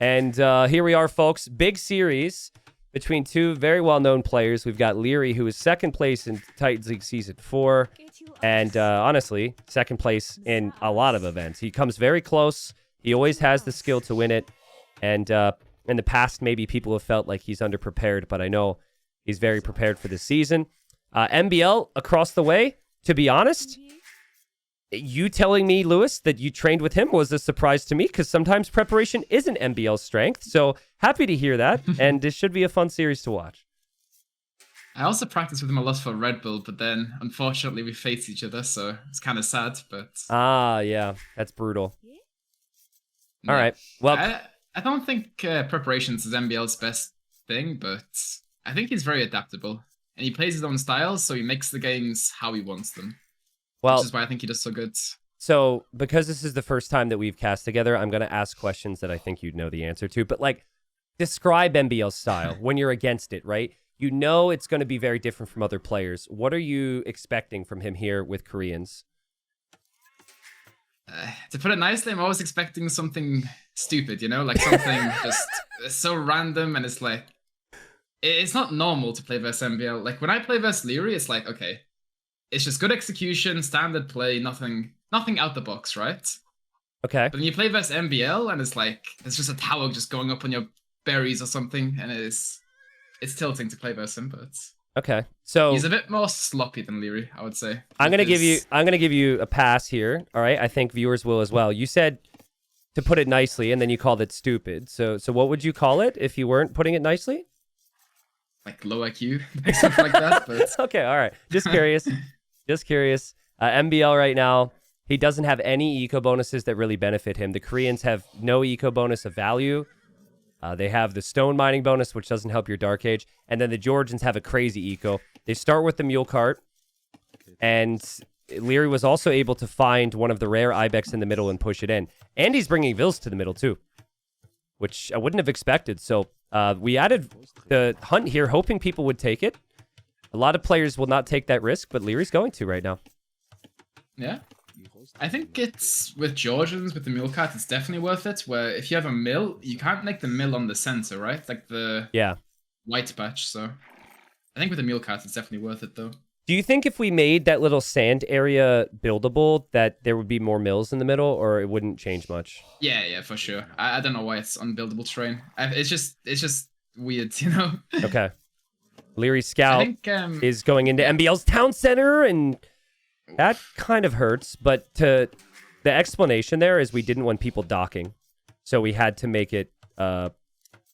And here we are, folks. Big series between two very well-known players. We've got Liereyy, who is second place in Titans League Season 4. And honestly, second place in a lot of events. He comes very close. He always has the skill to win it. And in the past, maybe people have felt like he's underprepared, but I know he's very prepared for this season. MbL across the way, to be honest. You telling me, Lewis, that you trained with him was a surprise to me because sometimes preparation isn't MbL's strength. So happy to hear that. And this should be a fun series to watch. I also practiced with him a lot for Red Bull, but then unfortunately we faced each other, so it's kind of sad. But yeah, that's brutal. All right. Well, I don't think preparations is MbL's best thing, but I think he's very adaptable and he plays his own style, so he makes the games how he wants them. Well, which is why I think he does so good. So, because this is the first time that we've cast together, I'm going to ask questions that I think you'd know the answer to. But, like, describe MbL's style when you're against it, right? You know it's going to be very different from other players. What are you expecting from him here with Koreans? To put it nicely, I'm always expecting something stupid, you know? Like, something just so random, and it's like... It's not normal to play versus MbL. Like, when I play versus Liereyy, it's like, okay... It's just good execution, standard play, nothing out the box, right? Okay. But when you play versus MbL, and it's like, there's just a tower just going up on your berries or something, and it's tilting to play versus him, but... Okay, so... He's a bit more sloppy than Liereyy, I would say. I'm gonna give you a pass here, all right? I think viewers will as well. You said to put it nicely, and then you called it stupid. So what would you call it if you weren't putting it nicely? Like low IQ, something like that, but... Okay, all right. Just curious. Just curious. MbL right now, he doesn't have any eco bonuses that really benefit him. The Koreans have no eco bonus of value. They have the stone mining bonus, which doesn't help your Dark Age. And then the Georgians have a crazy eco. They start with the mule cart. And Liereyy was also able to find one of the rare Ibex in the middle and push it in. And he's bringing Vils to the middle too, which I wouldn't have expected. So we added the hunt here, hoping people would take it. A lot of players will not take that risk, but Lierey's going to right now. Yeah. I think it's with Georgians, with the mule cart, it's definitely worth it. Where if you have a mill, you can't make the mill on the center, right? Like the white patch. So I think with the mule cart, it's definitely worth it, though. Do you think if we made that little sand area buildable, that there would be more mills in the middle, or it wouldn't change much? Yeah, for sure. I don't know why it's unbuildable terrain. It's just weird, you know? Okay. Lierey's scout is going into MbL's town center, and that kind of hurts. But the explanation there is we didn't want people docking, so we had to make it.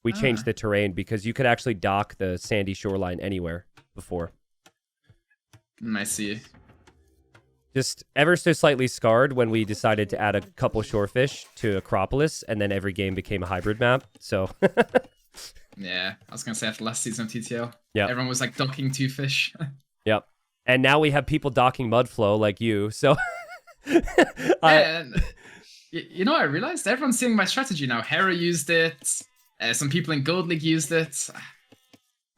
We changed the terrain because you could actually dock the sandy shoreline anywhere before. I see. Just ever so slightly scarred when we decided to add a couple shorefish to Acropolis, and then every game became a hybrid map. So. Yeah, I was going to say after last season of TTL, everyone was like docking 2 fish. Yep. And now we have people docking Mudflow like you, so... You know what I realized? Everyone's seeing my strategy now. Hera used it, some people in Gold League used it.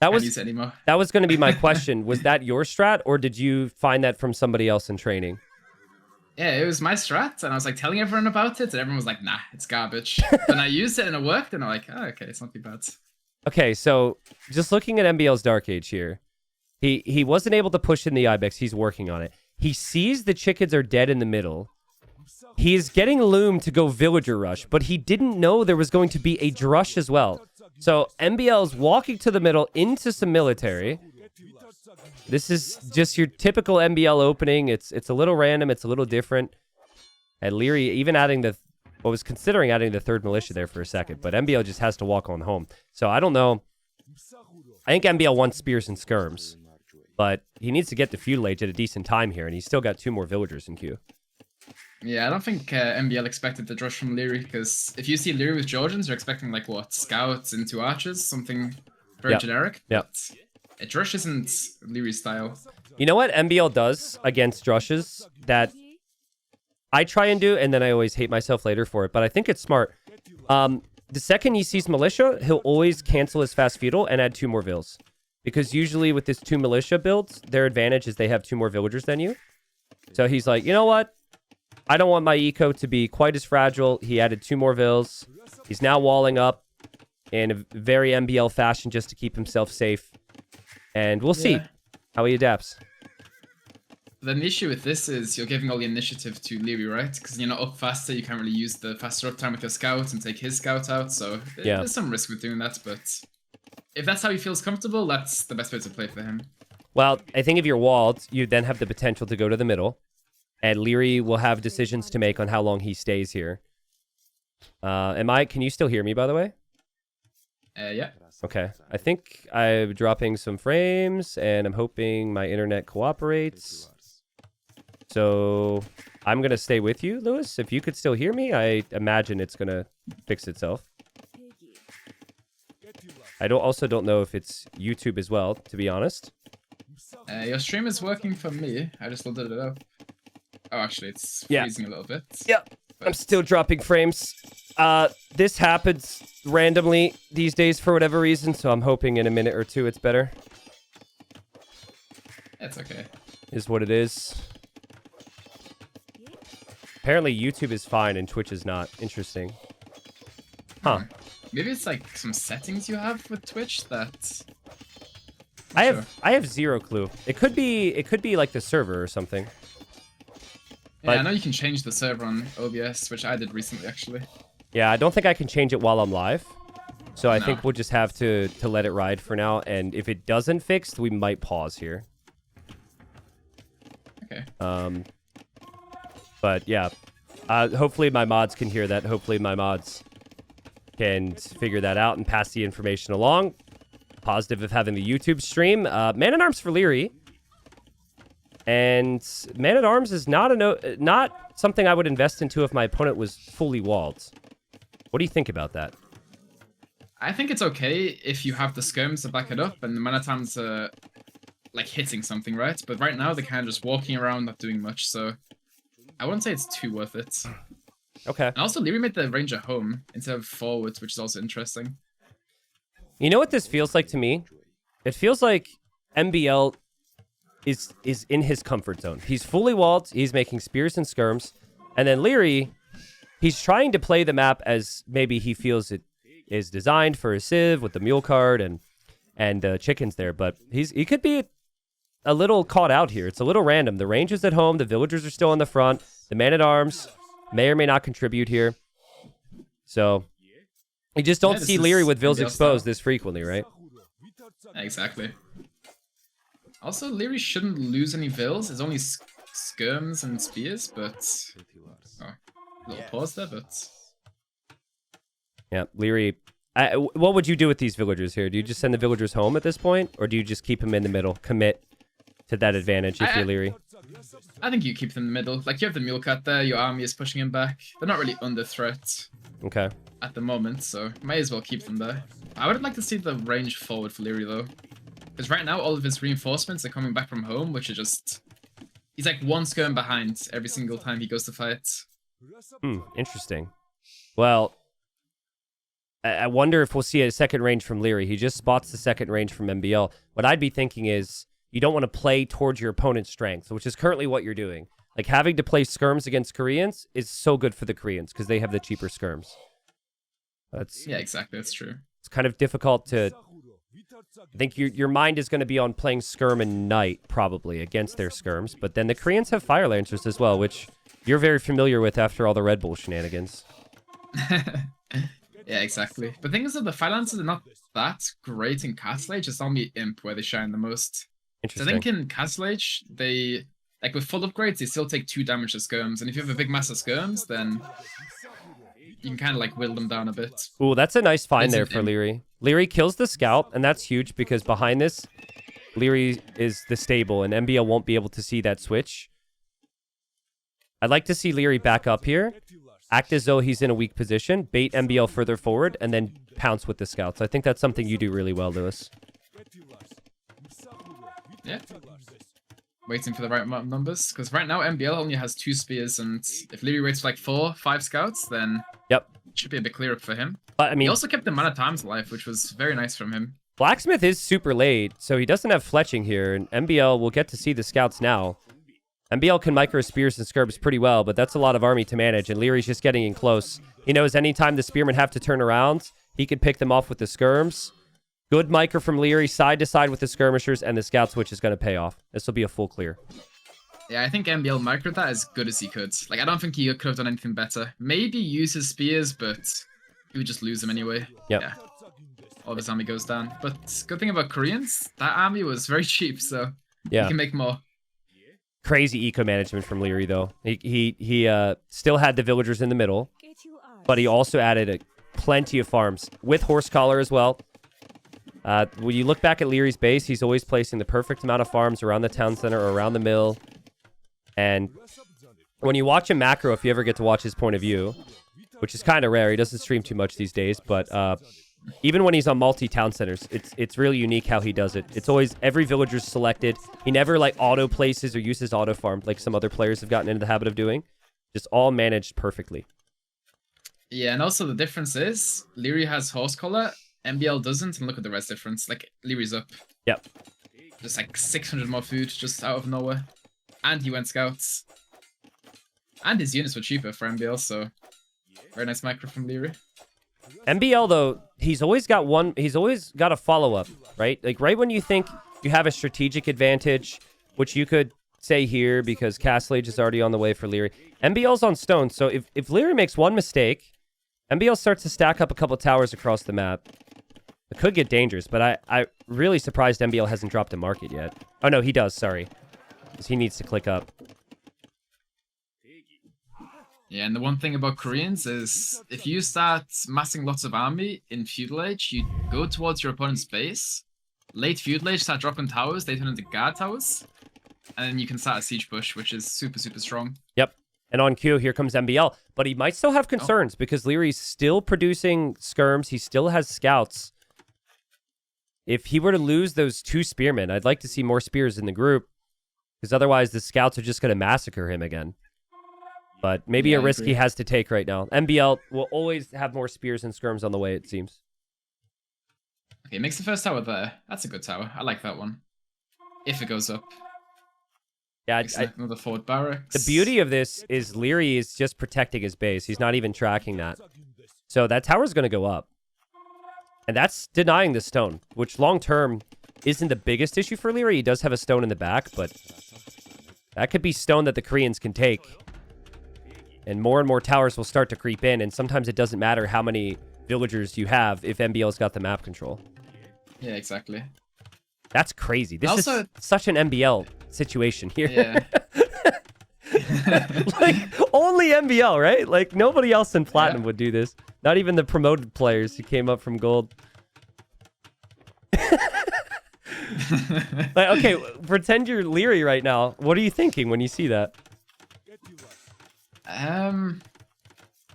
That can't use it anymore. That was going to be my question. Was that your strat, or did you find that from somebody else in training? Yeah, it was my strat, and I was like telling everyone about it, and everyone was like, nah, it's garbage. Then I used it and it worked, and I'm like, oh, okay, it's not too bad. Okay, so just looking at MbL's Dark Age here, he wasn't able to push in the Ibex. He's working on it. He sees the chickens are dead in the middle. He is getting Loom to go Villager Rush, but he didn't know there was going to be a Drush as well. So MbL is walking to the middle into some military. This is just your typical MbL opening. It's a little random. It's a little different. And Liereyy even adding was considering adding the 3rd militia there for a second, but MbL just has to walk on home. So I don't know. I think MbL wants spears and skirms, but he needs to get the feudal age at a decent time here, and he's still got 2 more villagers in queue. Yeah, I don't think MbL expected the drush from Liereyy, because if you see Liereyy with Georgians, you're expecting like what, scouts into archers, something very generic. Yeah. A drush isn't Lierey's style. You know what MbL does against drushes that I try and do, and then I always hate myself later for it, but I think it's smart. The second he sees militia, he'll always cancel his fast feudal and add 2 more vills. Because usually with this 2 militia builds, their advantage is they have 2 more villagers than you. So he's like, you know what? I don't want my eco to be quite as fragile. He added 2 more vills. He's now walling up in a very MbL fashion just to keep himself safe. And we'll see how he adapts. The issue with this is you're giving all the initiative to Liereyy, right? Because you're not up faster, you can't really use the faster up time with your scout and take his scout out, so there's some risk with doing that, but if that's how he feels comfortable, that's the best way to play for him. Well, I think if you're walled, you then have the potential to go to the middle, and Liereyy will have decisions to make on how long he stays here. Can you still hear me, by the way? Yeah. Okay. I think I'm dropping some frames, and I'm hoping my internet cooperates. So I'm going to stay with you, Lewis. If you could still hear me, I imagine it's going to fix itself. I also don't know if it's YouTube as well, to be honest. Your stream is working for me. I just loaded it up. Oh, actually, it's freezing a little bit. Yep. But I'm still dropping frames. This happens randomly these days for whatever reason, so I'm hoping in a minute or two it's better. It's okay. Is what it is. Apparently YouTube is fine and Twitch is not. Interesting. Huh. Maybe it's like some settings you have with Twitch that... I have zero clue. It could be like the server or something. Yeah, I know you can change the server on OBS, which I did recently actually. Yeah, I don't think I can change it while I'm live. So I think we'll just have to let it ride for now, and if it doesn't fix, we might pause here. Okay. But yeah, hopefully my mods can hear that. Hopefully my mods can figure that out and pass the information along. Positive of having the YouTube stream. Man-at-Arms for Liereyy. And Man-at-Arms is not something I would invest into if my opponent was fully walled. What do you think about that? I think it's okay if you have the skirms to back it up and the Man-at-Arms are like hitting something, right? But right now they're kind of just walking around, not doing much, so I wouldn't say it's too worth it. Okay. And also, Liereyy made the Ranger home instead of forwards, which is also interesting. You know what this feels like to me? It feels like MbL is in his comfort zone. He's fully walled. He's making spears and skirms. And then Liereyy, he's trying to play the map as maybe he feels it is designed for a Civ with the mule card and chickens there. But he could be a little caught out here. It's a little random. The range is at home. The villagers are still on the front. The Man-at-Arms may or may not contribute here. So you just don't see Liereyy with vills exposed this frequently, right? Exactly. Also, Liereyy shouldn't lose any vills. It's only skirms and spears, but... Oh, a little pause there, but... Yeah, Liereyy... what would you do with these villagers here? Do you just send the villagers home at this point? Or do you just keep them in the middle? Commit to that advantage if you're Liereyy? I think you keep them in the middle. Like, you have the mule cut there, your army is pushing him back. They're not really under threat. Okay. At the moment, so may as well keep them there. I would like to see the range forward for Liereyy, though. Because right now, all of his reinforcements are coming back from home, which are just... He's like one skirm behind every single time he goes to fight. Interesting. Well, I wonder if we'll see a second range from Liereyy. He just spots the second range from MbL. What I'd be thinking is, you don't want to play towards your opponent's strength, which is currently what you're doing. Like, having to play skirms against Koreans is so good for the Koreans, because they have the cheaper skirms. Yeah, exactly, that's true. It's kind of difficult to... I think your mind is going to be on playing Skirm and Knight, probably, against their Skirms. But then the Koreans have Fire Lancers as well, which you're very familiar with after all the Red Bull shenanigans. Yeah, exactly. But the thing is that the Fire Lancers are not that great in Castle Age. It's only Imp where they shine the most. Interesting. So I think in Castle Age, they... Like, with full upgrades, they still take 2 damage to Skirms. And if you have a big mass of Skirms, then... You can kind of, like, whittle them down a bit. Ooh, that's a nice find there for Liereyy. Liereyy kills the scout, and that's huge because behind this, Liereyy is the stable, and MbL won't be able to see that switch. I'd like to see Liereyy back up here, act as though he's in a weak position, bait MbL further forward, and then pounce with the scouts. I think that's something you do really well, Lewis. Yeah. Waiting for the right amount of numbers, because right now MbL only has 2 spears, and if Liereyy waits for like 4, 5 scouts, then it should be a bit clearer for him. But I mean, he also kept the Man-at-Arms alive, which was very nice from him. Blacksmith is super late, so he doesn't have fletching here, and MbL will get to see the scouts now. MbL can micro spears and skirms pretty well, but that's a lot of army to manage, and Lierey's just getting in close. He knows anytime the spearmen have to turn around, he can pick them off with the skirms. Good micro from Liereyy, side to side with the skirmishers, and the scout switch is going to pay off. This will be a full clear. Yeah, I think MbL microed that as good as he could. Like, I don't think he could have done anything better. Maybe use his spears, but he would just lose them anyway. Yep. Yeah. All of his army goes down. But good thing about Koreans, that army was very cheap, so Yeah. he can make more. Crazy eco management from Liereyy, though. He still had the villagers in the middle, but he also added plenty of farms with horse collar as well. When you look back at Lierey's base, he's always placing the perfect amount of farms around the town center or around the mill. And when you watch him macro, if you ever get to watch his point of view, which is kind of rare, he doesn't stream too much these days, but even when he's on multi-town centers, it's really unique how he does it. It's always every villager's selected. He never like auto places or uses auto farm like some other players have gotten into the habit of doing. Just all managed perfectly. Yeah, and also the difference is Liereyy has horse collar, MbL doesn't, and look at the rest difference. Like, Lierey's up. Yep. Just like 600 more food just out of nowhere. And he went scouts. And his units were cheaper for MbL, so very nice micro from Liereyy. MbL, though, he's always got a follow-up, right? Like, right when you think you have a strategic advantage, which you could say here because Castle Age is already on the way for Liereyy. MbL's on stone, so if Liereyy makes one mistake, MbL starts to stack up a couple towers across the map. It could get dangerous, but I really surprised MbL hasn't dropped a market yet. Oh, no, he does, sorry. Because he needs to click up. Yeah, and the one thing about Koreans is if you start massing lots of army in Feudal Age, you go towards your opponent's base. Late Feudal Age, start dropping towers, they turn into guard towers. And then you can start a siege push, which is super, super strong. Yep. And on cue, here comes MbL. But he might still have concerns because Lierey's still producing skirms. He still has scouts. If he were to lose those 2 spearmen, I'd like to see more spears in the group. Because otherwise, the scouts are just going to massacre him again. But maybe a risk he has to take right now. MbL will always have more spears and skirms on the way, it seems. Okay, makes the first tower there. That's a good tower. I like that one. If it goes up. Yeah, another forward barracks. The beauty of this is Liereyy is just protecting his base. He's not even tracking that. So that tower's going to go up. And that's denying the stone, which long-term isn't the biggest issue for Liereyy. He does have a stone in the back, but that could be stone that the Koreans can take. And more towers will start to creep in, and sometimes it doesn't matter how many villagers you have if MbL's got the map control. Yeah, exactly. That's crazy. This is such an MbL situation here. Yeah. Like, only MbL, right? Like, nobody else in Platinum would do this. Not even the promoted players who came up from Gold. Like, okay, pretend you're Liereyy right now. What are you thinking when you see that?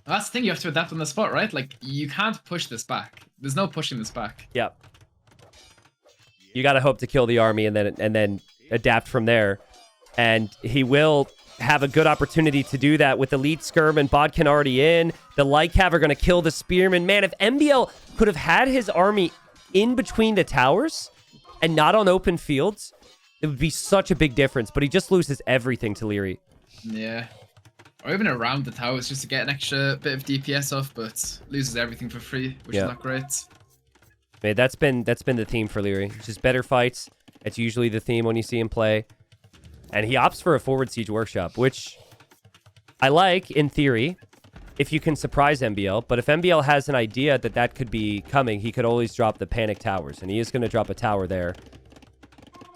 That's the thing, you have to adapt on the spot, right? Like, you can't push this back. There's no pushing this back. Yep. You gotta hope to kill the army and then adapt from there. And he will have a good opportunity to do that with Elite Skirm and Bodkin already in. The Lycav are gonna kill the Spearmen. Man, if MbL could have had his army in between the towers and not on open fields, it would be such a big difference. But he just loses everything to Liereyy. Yeah. Or even around the towers just to get an extra bit of DPS off, but loses everything for free, which is not great. Man, that's been the theme for Liereyy. Just better fights. It's usually the theme when you see him play. And he opts for a forward siege workshop, which I like in theory if you can surprise MbL. But if MbL has an idea that that could be coming, he could always drop the panic towers. And he is going to drop a tower there,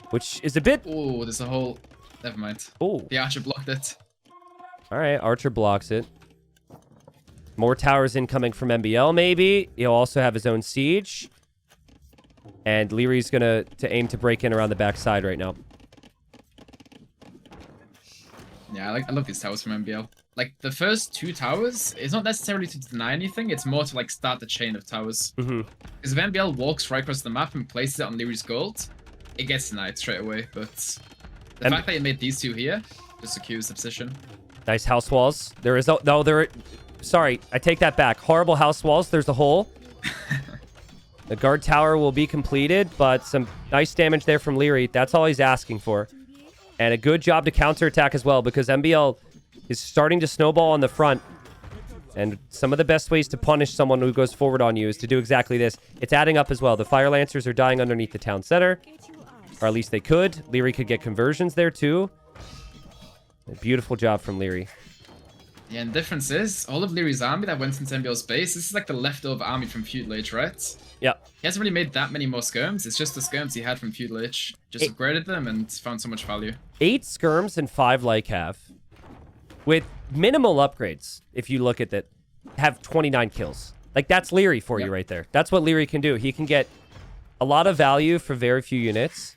which is a bit... Oh, there's a whole... Never mind. Oh. The archer blocked it. All right, Archer blocks it. More towers incoming from MbL, maybe. He'll also have his own siege. And Lierey's going to aim to break in around the backside right now. Yeah, I love these towers from MbL. Like, the first 2 towers, it's not necessarily to deny anything, it's more to, like, start the chain of towers. Because if MbL walks right across the map and places it on Lierey's gold, it gets denied straight away. But the fact that he made these 2 here just secures the position. Nice house walls. There is no, sorry, I take that back. Horrible house walls. There's a hole. The guard tower will be completed, but some nice damage there from Liereyy. That's all he's asking for. And a good job to counterattack as well, because MbL is starting to snowball on the front. And some of the best ways to punish someone who goes forward on you is to do exactly this. It's adding up as well. The Fire Lancers are dying underneath the town center. Or at least they could. Liereyy could get conversions there too. A beautiful job from Liereyy. Yeah, and the difference is, all of Lierey's army that went into MbL's base, this is like the leftover army from Feudal Age, right? Yep. He hasn't really made that many more skirms. It's just the skirms he had from Feudal Age. Just upgraded them and found so much value. 8 skirms and 5 Lycav. With minimal upgrades, if you look at that, have 29 kills. Like, that's Liereyy for you right there. That's what Liereyy can do. He can get a lot of value for very few units.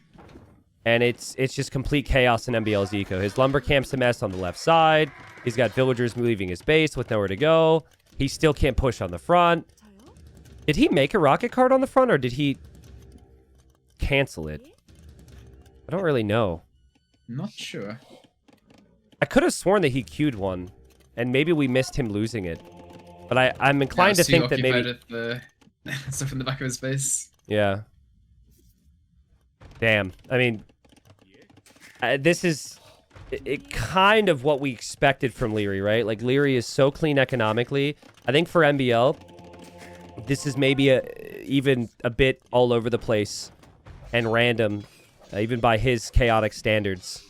And it's just complete chaos in MbL's eco. His lumber camp's a mess on the left side. He's got villagers leaving his base with nowhere to go. He still can't push on the front. Did he make a rocket card on the front, or did he cancel it? I don't really know. Not sure. I could have sworn that he queued one, and maybe we missed him losing it. But I'm inclined to think that maybe... the stuff in the back of his base. Yeah. Damn. I mean, this is kind of what we expected from Liereyy, right? Like, Liereyy is so clean economically. I think for MbL, this is maybe even a bit all over the place and random, even by his chaotic standards.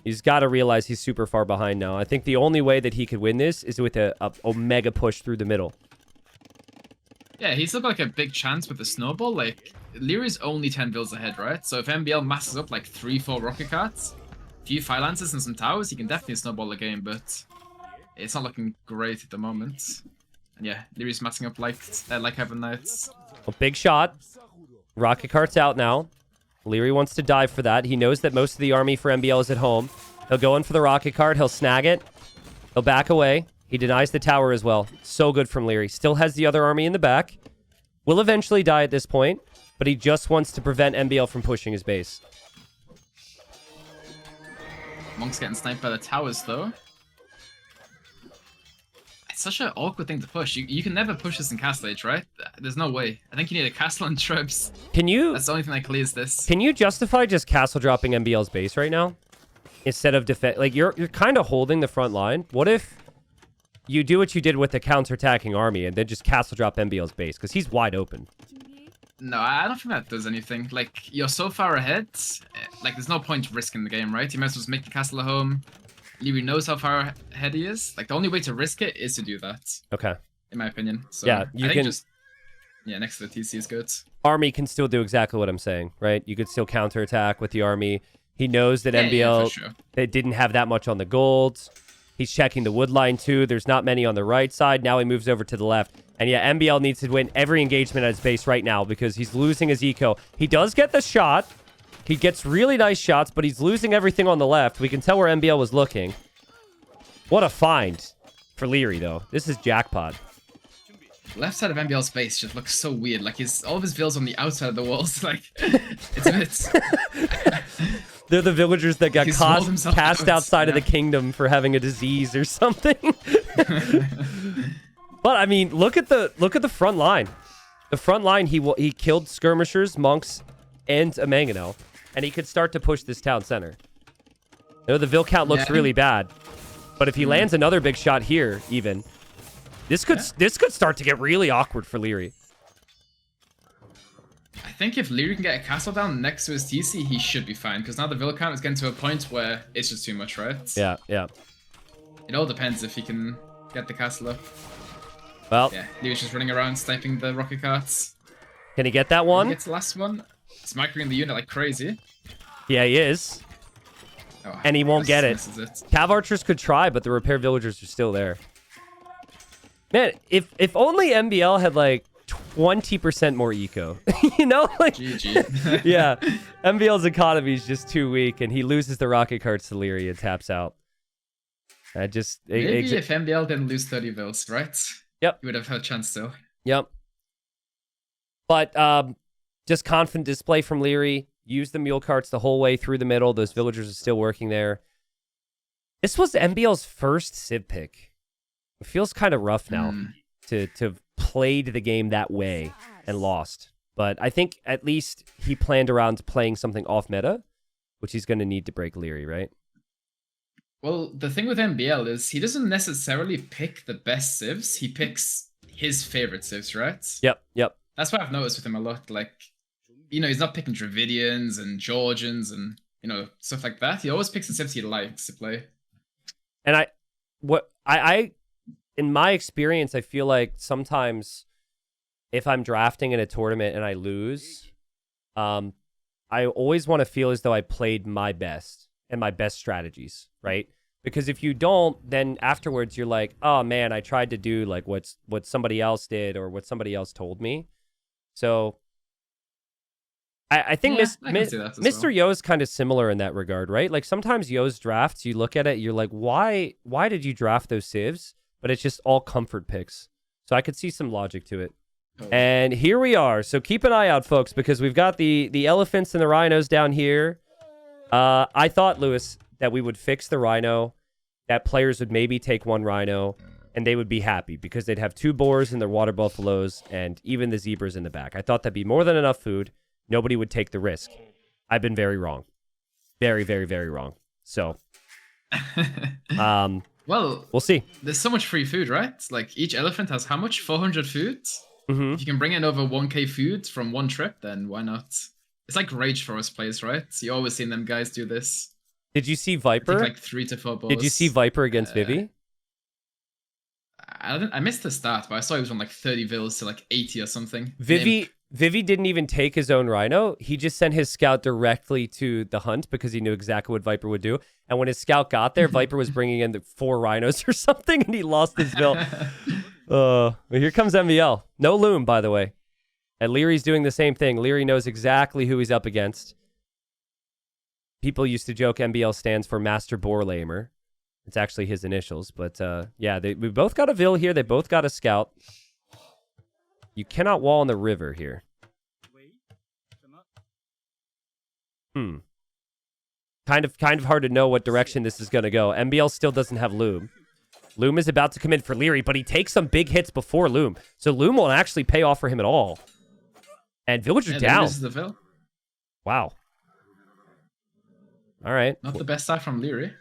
He's got to realize he's super far behind now. I think the only way that he could win this is with a mega push through the middle. Yeah, he's still got like a big chance with the snowball. Like, Lierey's only 10 builds ahead, right? So if MbL masses up like 3-4 rocket carts, a few fire lancers and some towers, he can definitely snowball the game, but it's not looking great at the moment. And yeah, Lierey's massing up like Heaven Knights. Well, big shot. Rocket cart's out now. Liereyy wants to dive for that. He knows that most of the army for MbL is at home. He'll go in for the rocket cart. He'll snag it. He'll back away. He denies the tower as well. So good from Liereyy. Still has the other army in the back. Will eventually die at this point, but he just wants to prevent MbL from pushing his base. Monk's getting sniped by the towers, though. It's such an awkward thing to push. You can never push this in Castle Age, right? There's no way. I think you need a castle and troops. Can you... That's the only thing that clears this. Can you justify just castle dropping MbL's base right now? Instead of defend... Like, you're kind of holding the front line. What if you do what you did with the counter-attacking army and then just castle drop MbL's base? Because he's wide open. No, I don't think that does anything. Like, you're so far ahead. Like, there's no point risking the game, right? You might as well just make the castle a home. Liereyy knows how far ahead he is. Like, the only way to risk it is to do that. Okay. In my opinion. So, yeah, I think just... Yeah, next to the TC is good. Army can still do exactly what I'm saying, right? You could still counterattack with the army. He knows that MbL, yeah, sure. They didn't have that much on the gold. He's checking the wood line too. There's not many on the right side. Now he moves over to the left. And yeah, MbL needs to win every engagement at his base right now because he's losing his eco. He does get the shot. He gets really nice shots, but he's losing everything on the left. We can tell where MbL was looking. What a find for Liereyy, though. This is jackpot. Left side of MbL's base just looks so weird. Like, all of his villas on the outside of the walls. Like, it's a bit... They're the villagers that got cast outside of the kingdom for having a disease or something. But I mean, look at the front line. The front line, he killed skirmishers, monks, and a mangonel, and he could start to push this town center. You know, the Vil count looks really bad, but if he lands another big shot here, even this could start to get really awkward for Liereyy. I think if Liereyy can get a castle down next to his TC, he should be fine, because now the Vil count is getting to a point where it's just too much, right? Yeah, yeah. It all depends if he can get the castle up. Well, yeah, Lierey's just running around sniping the rocket carts. Can he get that one? He gets the last one. He's microing the unit like crazy. Yeah, he is. Oh, and he won't get it. Cav archers could try, but the repair villagers are still there. Man, if only MbL had like 20% more eco, you know, like GG. Yeah, MbL's economy is just too weak, and he loses the rocket carts to Liereyy and taps out. I just maybe if MbL didn't lose 30 vils, right? Yep, he would have had a chance still. Yep. But just confident display from Liereyy. Use the mule carts the whole way through the middle. Those villagers are still working there. This was MbL's first Civ pick. It feels kind of rough now to played the game that way and lost. But I think at least he planned around playing something off meta. which he's going to need to break Liereyy, right? Well, the thing with MbL is he doesn't necessarily pick the best civs. He picks his favorite civs, right? Yep. That's what I've noticed with him a lot. Like, you know, he's not picking Dravidians and Georgians and, you know, stuff like that. He always picks the civs he likes to play. And I in my experience, I feel like sometimes if I'm drafting in a tournament and I lose, I always want to feel as though I played my best and my best strategies, right? Because if you don't, then afterwards you're like, oh man, I tried to do like what somebody else did or what somebody else told me. So I think Mr. Yo is kind of similar in that regard, right? Like sometimes Yo's drafts, you look at it, you're like, why did you draft those civs? But it's just all comfort picks. So I could see some logic to it. Oh. And here we are. So keep an eye out, folks, because we've got the elephants and the rhinos down here. I thought, Lewis, that we would fix the rhino, that players would maybe take one rhino, and they would be happy because they'd have 2 boars and their water buffaloes and even the zebras in the back. I thought that'd be more than enough food. Nobody would take the risk. I've been very wrong. Very, very, very wrong. So, well, we'll see. There's so much free food, right? Like each elephant has how much? 400 food? Mm-hmm. If you can bring in over 1k food from one trip, then why not? It's like Rage Forest plays, right? You always seen them guys do this. Did you see Viper? Like 3 to 4 balls. Did you see Viper against Vivi? I missed the stat, but I saw he was on like 30 vills to like 80 or something. Vivi didn't even take his own rhino. He just sent his scout directly to the hunt because he knew exactly what Viper would do. And when his scout got there, Viper was bringing in the 4 rhinos or something, and he lost his bill. Well, here comes MbL. No loom, by the way. And Lierey's doing the same thing. Liereyy knows exactly who he's up against. People used to joke MbL stands for Master Boar Lamer. It's actually his initials. But yeah, we both got a Vill here. They both got a scout. You cannot wall in the river here. Kind of hard to know what direction this is going to go. MbL still doesn't have loom. Loom is about to come in for Liereyy, but he takes some big hits before loom. So loom won't actually pay off for him at all. And villager down. This is the Vill. Wow. All right. Not the best start from Liereyy.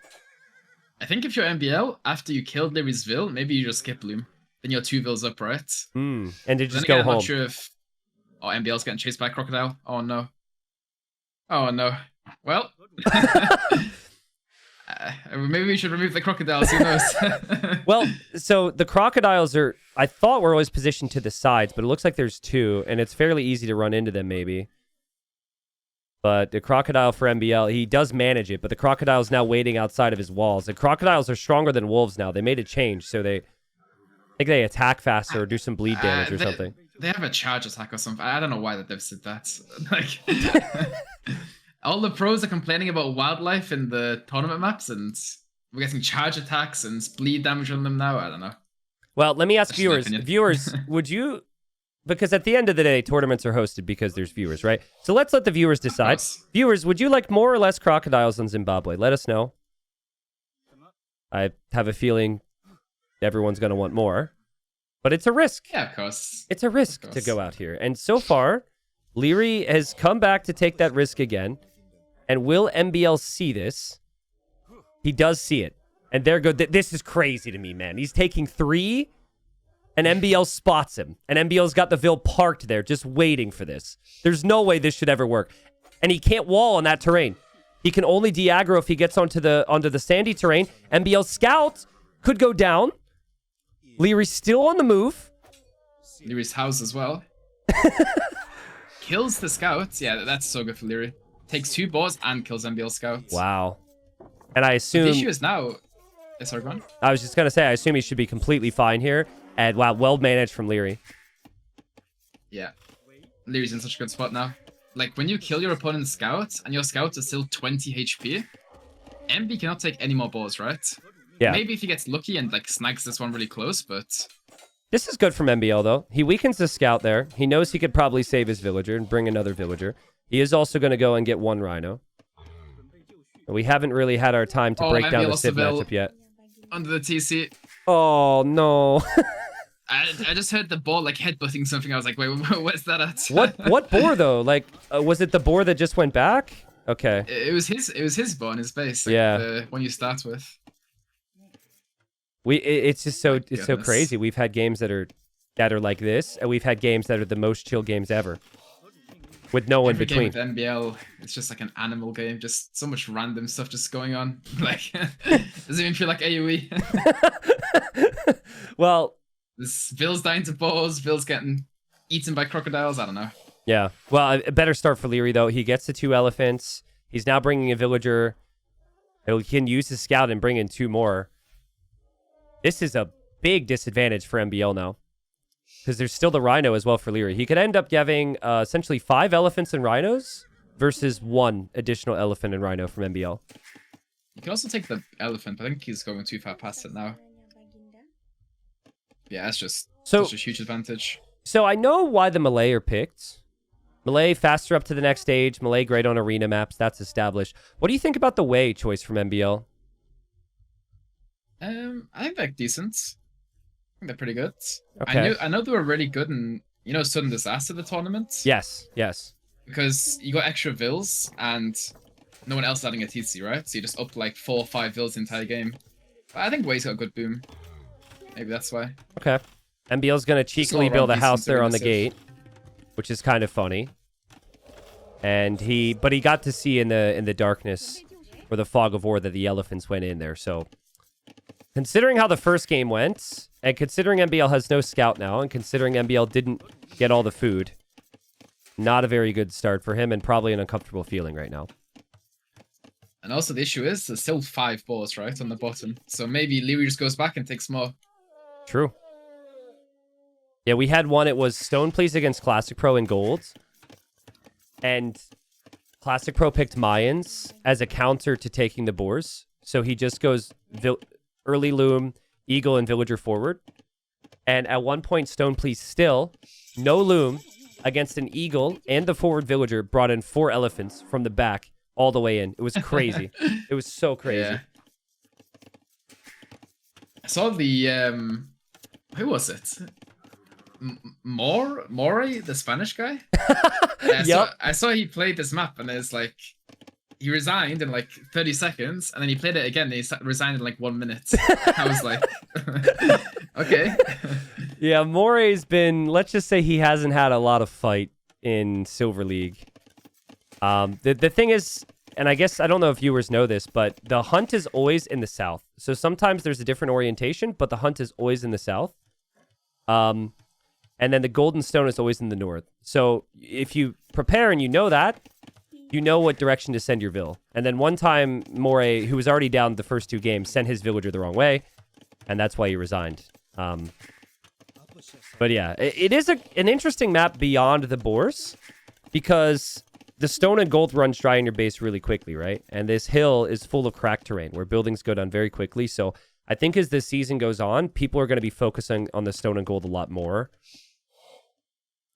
I think if you're MbL, after you killed Lierey's Vill, maybe you just skip loom. Then you're 2 vills up, right? And to just go home. I'm not sure if... Oh, MbL's getting chased by a crocodile. Oh, no. Oh, no. Well... maybe we should remove the crocodiles. Who knows? Well, so the crocodiles are... I thought were always positioned to the sides, but it looks like there's 2, and it's fairly easy to run into them, maybe. But the crocodile for MbL, he does manage it, but the crocodile's now waiting outside of his walls. The crocodiles are stronger than wolves now. They made a change, so I think they attack faster or do some bleed damage or something. They have a charge attack or something. I don't know why the devs did that. Like, all the pros are complaining about wildlife in the tournament maps, and we're getting charge attacks and bleed damage on them now. I don't know. Well, let me ask viewers. Viewers, would you... Because at the end of the day, tournaments are hosted because there's viewers, right? So let's let the viewers decide. Viewers, would you like more or less crocodiles in Zimbabwe? Let us know. I have a feeling everyone's going to want more. But it's a risk. Yeah, of course. It's a risk to go out here. And so far, Liereyy has come back to take that risk again. And will MbL see this? He does see it. And there go. This is crazy to me, man. He's taking 3, and MbL spots him. And MbL's got the Vill parked there, just waiting for this. There's no way this should ever work. And he can't wall on that terrain. He can only de-aggro if he gets onto the sandy terrain. MbL's scout could go down. Lierey's still on the move. Lierey's house as well. Kills the scouts. Yeah, that's so good for Liereyy. Takes 2 boars and kills MbL scouts. Wow. And I assume... The issue is now... Sorry, go on. I was just going to say, I assume he should be completely fine here. And wow, well managed from Liereyy. Yeah. Lierey's in such a good spot now. Like, when you kill your opponent's scouts, and your scouts are still 20 HP, MB cannot take any more balls, right? Yeah. Maybe if he gets lucky and, like, snags this one really close, but... This is good from MbL, though. He weakens the scout there. He knows he could probably save his villager and bring another villager. He is also going to go and get 1 rhino. We haven't really had our time to break down the Civ matchup yet. Under the TC. Oh, no. I just heard the ball like headbutting something. I was like, wait, where's that at? What boar though? Like, was it the boar that just went back? Okay. It was his bot on his base. Like Yeah. the one you start with. It's just so My it's so goodness. crazy. We've had games that are like this, and we've had games that are the most chill games ever, with no in Every game between. with MbL, it's just like an animal game. Just so much random stuff just going on. Like doesn't even feel like AoE. Well, This Bill's dying to boars. Bill's getting eaten by crocodiles. I don't know. yeah. Well, a better start for Liereyy though. He gets the 2 elephants. He's now bringing a villager. He can use his scout and bring in 2 more. This is a big disadvantage for MbL now, because there's still the rhino as well for Liereyy. He could end up having essentially 5 elephants and rhinos versus 1 additional elephant and rhino from MbL. You can also take the elephant. I think he's going too far past it now. Yeah, that's just such a huge advantage. So I know why the Malay are picked. Malay faster up to the next stage. Malay great on arena maps. That's established. What do you think about the Wei choice from MbL? I think they're decent. I think they're pretty good. Okay. I know they were really good in, you know, sudden disaster the tournament. Yes. Because you got extra vills and no one else is adding a TC, right? So you just up like 4 or 5 vills the entire game. But I think Wei's got a good boom. Maybe that's why. Okay. MbL's gonna cheekily build a house there on the gate, which is kind of funny. And he got to see in the darkness or the fog of war that the elephants went in there. So considering how the first game went, and considering MbL has no scout now, and considering MbL didn't get all the food, not a very good start for him, and probably an uncomfortable feeling right now. And also the issue is there's still 5 boars, right, on the bottom. So maybe Liereyy just goes back and takes more. True. Yeah, we had one. It was Stone Please against Classic Pro in gold. And Classic Pro picked Mayans as a counter to taking the boars. So he just goes early loom, eagle, and villager forward. And at one point, Stone Please still, no loom, against an eagle and the forward villager, brought in 4 elephants from the back all the way in. It was crazy. It was so crazy. Yeah. I saw the who was it? Morey, the Spanish guy. I saw he played this map, and it's like he resigned in like 30 seconds, and then he played it again. And he resigned in like 1 minute. I was like, okay. Yeah, Morey's been. Let's just say he hasn't had a lot of fight in Silver League. The thing is, and I guess I don't know if viewers know this, but the hunt is always in the south. So sometimes there's a different orientation, but the hunt is always in the south. And then the golden stone is always in the north. So if you prepare and you know that, you know what direction to send your vill. And then one time, Morey, who was already down the first 2 games, sent his villager the wrong way, and that's why he resigned. But yeah, it is an interesting map beyond the boars, because the stone and gold runs dry in your base really quickly, right? And this hill is full of cracked terrain where buildings go down very quickly. So I think as this season goes on, people are going to be focusing on the stone and gold a lot more.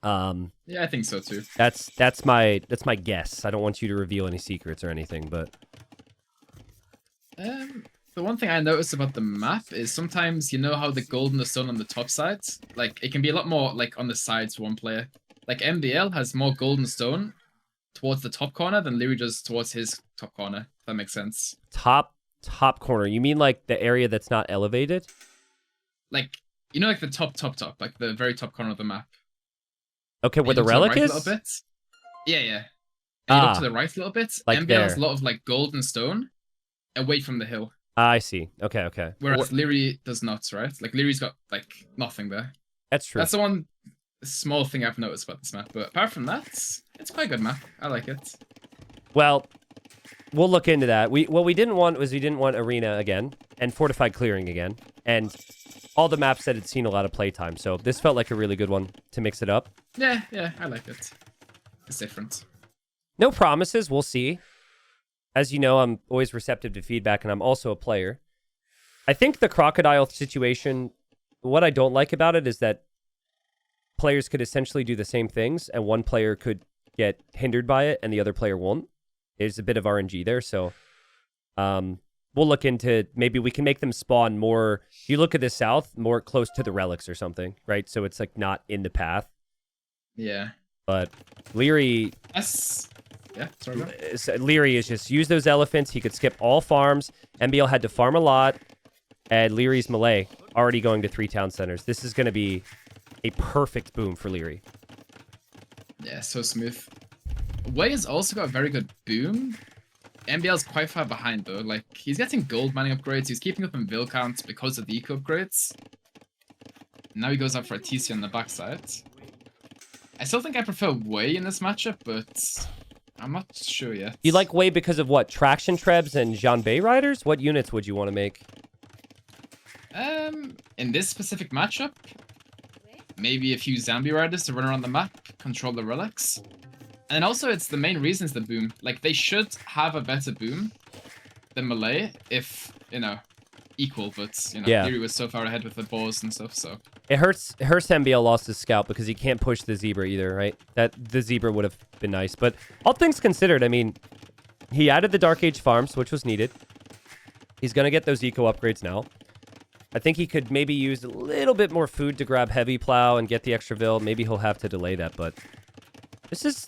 Yeah, I think so too. That's my guess. I don't want you to reveal any secrets or anything, but the one thing I noticed about the map is sometimes, you know how the gold and the stone on the top sides, like it can be a lot more like on the sides for one player. Like MbL has more gold and stone towards the top corner than Liereyy does towards his top corner. If that makes sense. Top corner. You mean like the area that's not elevated? Like, you know, like the top, like the very top corner of the map. Okay, where the relic is? A little bit. Yeah. And you look to the right a little bit. Like MbL has a lot of like gold and stone away from the hill. I see. Okay. Whereas Liereyy does not, right? Like Lierey's got like nothing there. That's true. That's the one small thing I've noticed about this map. But apart from that, it's quite a good map. I like it. Well, we'll look into that. What we didn't want was arena again and fortified clearing again, and all the maps that had seen a lot of playtime. So this felt like a really good one to mix it up. Yeah, I like it. It's different. No promises. We'll see. As you know, I'm always receptive to feedback, and I'm also a player. I think the crocodile situation, what I don't like about it is that players could essentially do the same things, and one player could get hindered by it, and the other player won't. There's a bit of RNG there, so we'll look into, maybe we can make them spawn more. If you look at the south, more close to the relics or something, right? So it's like not in the path. Yeah. But Liereyy... Yeah, sorry. Liereyy is just use those elephants. He could skip all farms. MbL had to farm a lot. And Lierey's melee already going to 3 town centers. This is going to be a perfect boom for Liereyy. Yeah, so smooth. Wei has also got a very good boom. MbL's quite far behind though. Like, he's getting gold mining upgrades. He's keeping up in bill count because of the eco upgrades. Now he goes up for a TC on the backside. I still think I prefer Wei in this matchup, but I'm not sure yet. You like Wei because of what? Traction Trebs and Janbei riders? What units would you want to make? In this specific matchup, maybe a few zombie riders to run around the map, control the relics. And also, it's the main reason is the boom. Like, they should have a better boom than melee if, you know, equal. But, you know, yeah. Liereyy was so far ahead with the bows and stuff, so. It hurts MbL lost his scout because he can't push the zebra either, right? That the zebra would have been nice. But all things considered, I mean, he added the Dark Age farms, which was needed. He's going to get those eco upgrades now. I think he could maybe use a little bit more food to grab heavy plow and get the extra build. Maybe he'll have to delay that, but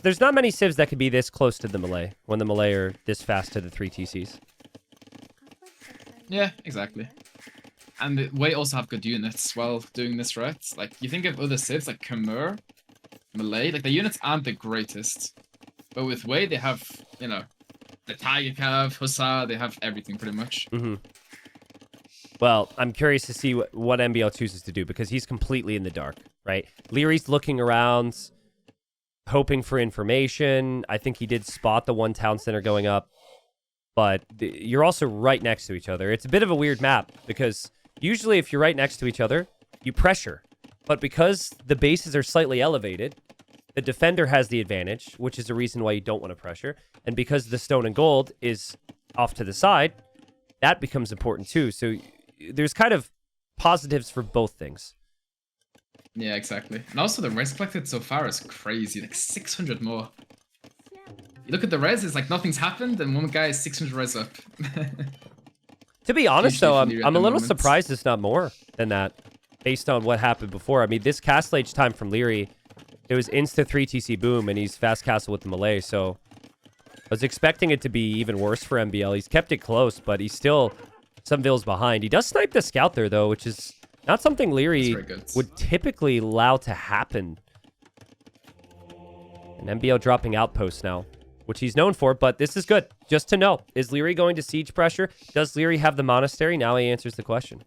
there's not many civs that could be this close to the melee when the melee are this fast to the 3 TCs. Yeah, exactly. And Wei also have good units while doing this, right? Like, you think of other civs like Khmer, melee, like the units aren't the greatest. But with Wei, they have, you know, the Tiger Cav, Hussar, they have everything pretty much. Mm-hmm. Well, I'm curious to see what MbL chooses to do because he's completely in the dark, right? Lierey's looking around, hoping for information. I think he did spot the 1 town center going up, but you're also right next to each other. It's a bit of a weird map because usually if you're right next to each other, you pressure. But because the bases are slightly elevated, the defender has the advantage, which is a reason why you don't want to pressure. And because the stone and gold is off to the side, that becomes important too. So there's kind of positives for both things. Yeah, exactly. And also the res collected so far is crazy, like 600 more. You look at the res, it's like nothing's happened, and one guy is 600 res up. To be honest, though, I'm a little moment. surprised it's not more than that, based on what happened before. I mean, this castle age time from Liereyy, it was insta 3 TC boom, and he's fast castle with the melee, so I was expecting it to be even worse for MbL. He's kept it close, but he's still some vills behind. He does snipe the scout there, though, which is not something Liereyy would typically allow to happen. And MbL dropping outposts now, which he's known for, but this is good. Just to know, is Liereyy going to siege pressure? Does Liereyy have the monastery? Now he answers the question.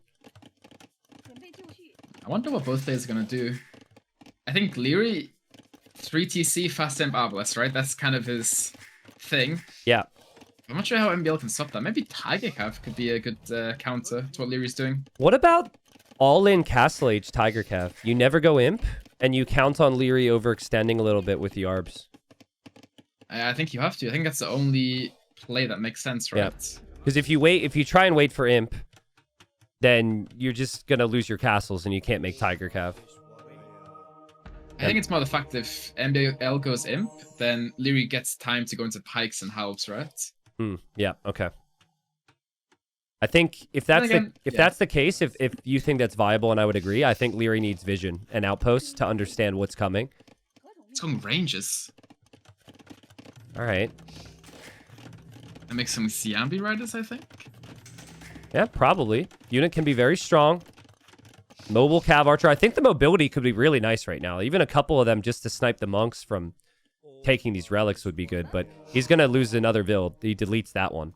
I wonder what both players are going to do. I think Liereyy, 3TC, fast temp Arbalest, right? That's kind of his thing. Yeah. I'm not sure how MbL can stop that. Maybe Tiger Cav could be a good counter to what Lierey's doing. What about all-in Castle Age Tiger Cav? You never go Imp, and you count on Liereyy overextending a little bit with the Arbs. I think you have to. I think that's the only play that makes sense, right? Yeah. Because if you try and wait for Imp, then you're just going to lose your castles, and you can't make Tiger Cav. I think it's more the fact that if MbL goes Imp, then Liereyy gets time to go into pikes and halves, right? Yeah, okay. I think if that's that's the case, if you think that's viable, and I would agree, I think Liereyy needs vision and outposts to understand what's coming. It's going ranges. All right. And make some Siambi riders, I think. Yeah, probably. Unit can be very strong. Mobile Cav Archer. I think the mobility could be really nice right now. Even a couple of them just to snipe the monks from taking these relics would be good, but he's going to lose another build. He deletes that one.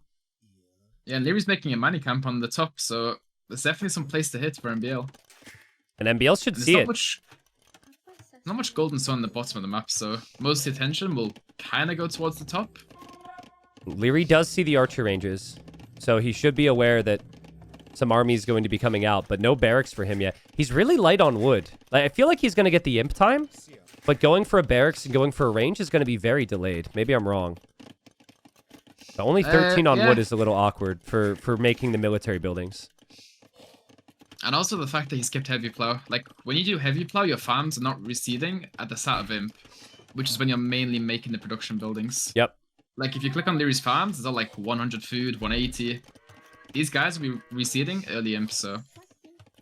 Yeah, and Lierey's making a money camp on the top, so there's definitely some place to hit for MbL. And MbL should see it. Not much gold and so on the bottom of the map, so most of the attention will kind of go towards the top. Liereyy does see the archer ranges, so he should be aware that some army is going to be coming out, but no barracks for him yet. He's really light on wood. Like, I feel like he's going to get the imp time, but going for a barracks and going for a range is going to be very delayed. Maybe I'm wrong. But only 13 on wood is a little awkward for making the military buildings. And also the fact that he skipped heavy plow. Like, when you do heavy plow, your farms are not receding at the start of imp, which is when you're mainly making the production buildings. Yep. Like, if you click on Lierey's farms, it's all like 100 food, 180. These guys will be receding early imp, so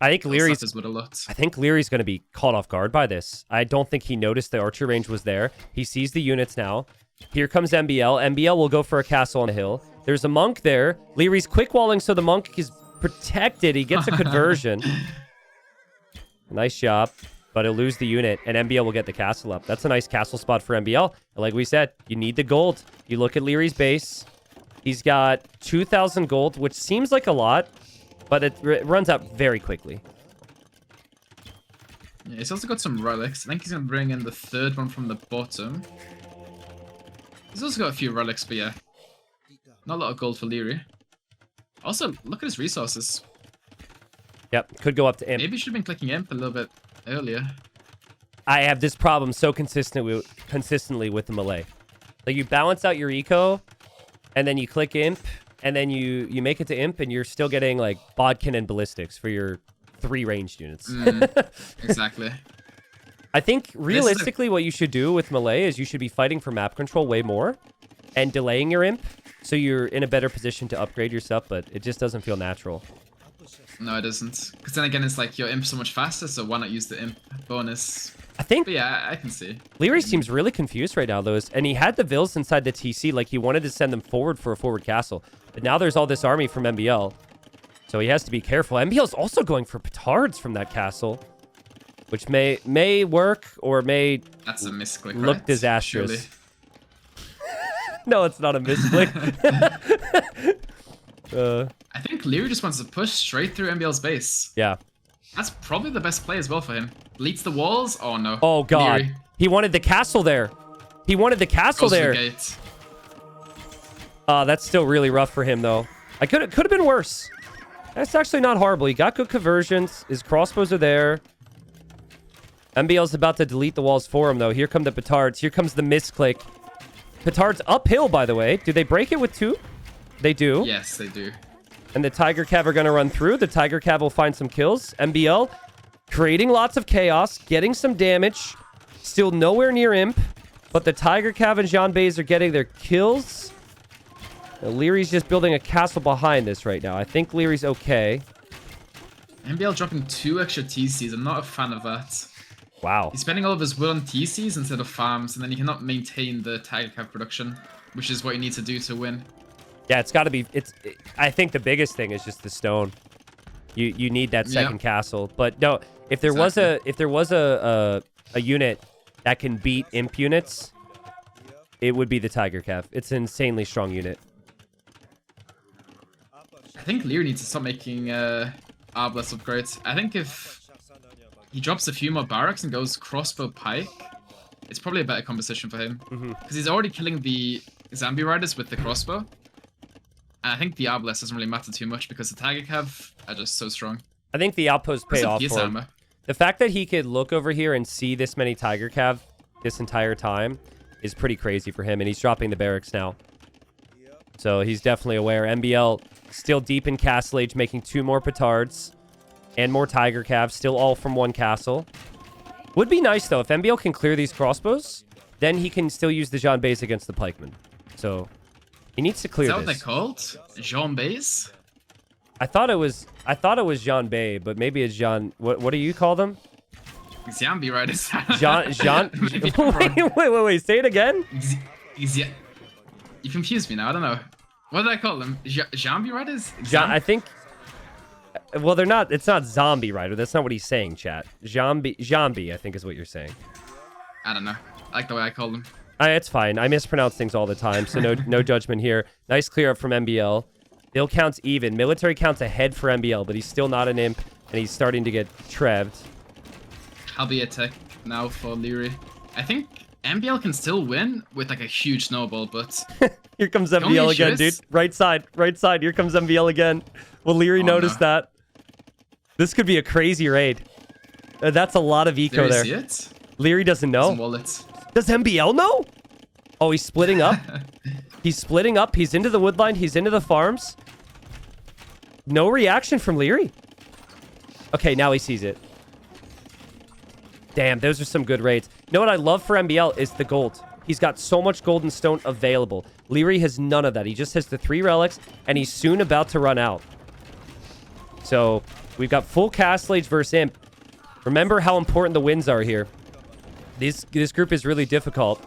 I think Lierey's going to be caught off guard by this. I don't think he noticed the archer range was there. He sees the units now. Here comes MbL. MbL will go for a castle on the hill. There's a monk there. Lierey's quick walling, so the monk is protected. He gets a conversion. Nice job. But he'll lose the unit, and MbL will get the castle up. That's a nice castle spot for MbL. Like we said, you need the gold. You look at Lierey's base. He's got 2,000 gold, which seems like a lot, but it runs out very quickly. Yeah, he's also got some relics. I think he's going to bring in the third one from the bottom. He's also got a few relics, but yeah. Not a lot of gold for Liereyy. Also, look at his resources. Yep, could go up to Imp. Maybe he should have been clicking Imp a little bit earlier. I have this problem so consistently with the melee. Like, you balance out your eco, and then you click Imp, and then you make it to Imp, and you're still getting, like, Bodkin and Ballistics for your 3 ranged units. Exactly. I think, realistically, what you should do with melee is you should be fighting for map control way more, and delaying your Imp, so you're in a better position to upgrade your stuff, but it just doesn't feel natural. No, it doesn't. Because then again, it's like your Imp so much faster, so why not use the Imp bonus? I think... But yeah, I can see. Liereyy seems really confused right now, though. And he had the Vils inside the TC, like he wanted to send them forward for a forward castle. But now there's all this army from MbL. So he has to be careful. MbL's also going for petards from that castle, which may work or may That's a misclick, look right? disastrous. Surely. No, it's not a misclick. I think Liereyy just wants to push straight through MbL's base. Yeah. That's probably the best play as well for him. Leads the walls? Oh no. Oh god. Liereyy He wanted the castle there. He wanted the castle goes to the there. gate. That's still really rough for him, though. It could have been worse. That's actually not horrible. He got good conversions. His crossbows are there. MbL's about to delete the walls for him, though. Here come the petards. Here comes the misclick. Petards uphill, by the way. Do they break it with 2? They do. Yes, they do. And the Tiger Cav are going to run through. The Tiger Cav will find some kills. MbL creating lots of chaos, getting some damage. Still nowhere near Imp. But the Tiger Cav and Jean Bays are getting their kills. Now, Lierey's just building a castle behind this right now. I think Lierey's okay. MbL dropping 2 extra TCs. I'm not a fan of that. Wow. He's spending all of his will on TCs instead of farms, and then he cannot maintain the Tiger Cav production, which is what you need to do to win. Yeah, it's got to be... I think the biggest thing is just the stone. You need that second castle. But no, if there was a unit that can beat Imp units, it would be the Tiger Cav. It's an insanely strong unit. I think Liereyy needs to stop making Arbalest upgrades. I think if he drops a few more barracks and goes crossbow pike, it's probably a better composition for him. Because he's already killing the zombie riders with the crossbow. And I think the Arbalest doesn't really matter too much because the Tiger Cav are just so strong. I think the outposts pay off for him. The fact that he could look over here and see this many Tiger Cav this entire time is pretty crazy for him. And he's dropping the barracks now. So he's definitely aware. MbL still deep in Castle Age, making 2 more petards and more Tiger Cav, still all from 1 castle. Would be nice, though, if MbL can clear these crossbows, then he can still use the Jean Bays against the pikemen. So he needs to clear this. Is that what they're called? Jean Bays? I thought it was Jean Bay, but maybe it's Jean... What do you call them? Zombie riders. Jean... wait, say it again? You confused me now, I don't know. What did I call them? Zombie riders? I think... Well, they're not... It's not zombie rider. That's not what he's saying, chat. Zombie, I think is what you're saying. I don't know. I like the way I call them. It's fine. I mispronounce things all the time, so no judgment here. Nice clear up from MbL. Bill counts even. Military counts ahead for MbL, but he's still not an Imp, and he's starting to get trevved. I'll be a tech now for Liereyy. I think MbL can still win with like a huge snowball, but... Here comes MbL again, dude. Right side. Here comes MbL again. Will Liereyy notice that? This could be a crazy raid. That's a lot of eco there. See it? Liereyy doesn't know. Does MbL know? Oh, he's splitting up. He's splitting up. He's into the woodline. He's into the farms. No reaction from Liereyy. Okay, now he sees it. Damn, those are some good raids. You know what I love for MbL is the gold. He's got so much gold and stone available. Liereyy has none of that. He just has the 3 relics, and he's soon about to run out. So, we've got full Castle Age versus Imp. Remember how important the wins are here. This group is really difficult.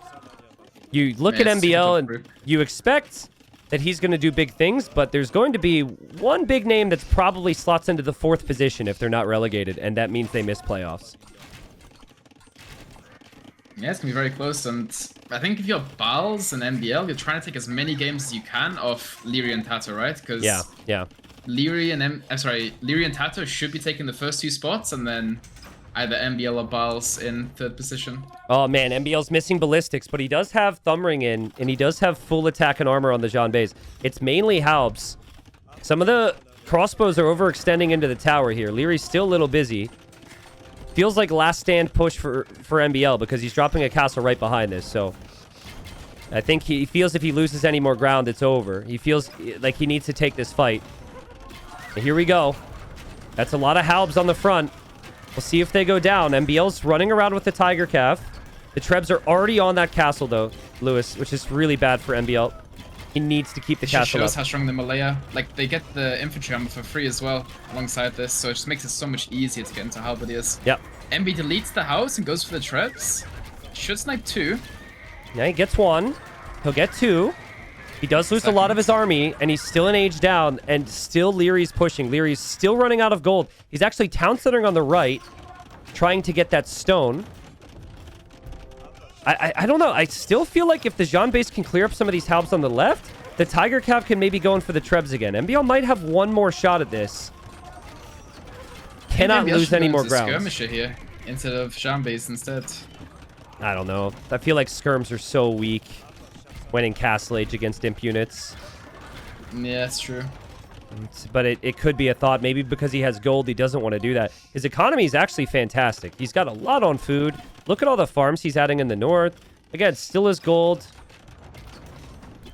You look Yeah, at it's super MbL tough and group. you expect that he's going to do big things, but there's going to be one big name that's probably slots into the 4th position if they're not relegated, and that means they miss playoffs. Yeah, it's gonna be very close, and I think if you're Bals and MbL, you're trying to take as many games as you can off Liereyy and Tato, right? Because Yeah, yeah. Liereyy and Tato should be taking the first 2 spots, and then either MbL or Bals in 3rd position. Oh, man, MbL's missing ballistics, but he does have Thumbring in, and he does have full attack and armor on the Jean Bays. It's mainly Haubs. Some of the crossbows are overextending into the tower here. Lierey's still a little busy. Feels like last stand push for MbL because he's dropping a castle right behind this, so... I think he feels if he loses any more ground, it's over. He feels like he needs to take this fight. And here we go. That's a lot of Haubs on the front. We'll see if they go down. MbL's running around with the Tiger Calf. The Trebs are already on that castle, though, Lewis, which is really bad for MbL. He needs to keep the It just castle shows up. how strong the Malaya. Like, they get the infantry armor for free as well, alongside this, so it just makes it so much easier to get into halberdiers. Yep. MB deletes the house and goes for the Trebs. Should snipe 2. Yeah, he gets 1. He'll get 2. He does lose a lot of his army, and he's still an age down, and still Lierey's pushing. Lierey's still running out of gold. He's actually town centering on the right, trying to get that stone. I don't know. I still feel like if the Jean base can clear up some of these Haubs on the left, the Tiger Calf can maybe go in for the Trebs again. MbL might have one more shot at this. Cannot lose any more ground. Skirmisher here instead of Jean base instead. I don't know. I feel like skirms are so weak when in Castle Age against imp units. Yeah, that's true. But it could be a thought. Maybe because he has gold, he doesn't want to do that. His economy is actually fantastic. He's got a lot on food. Look at all the farms he's adding in the north. Again, still his gold.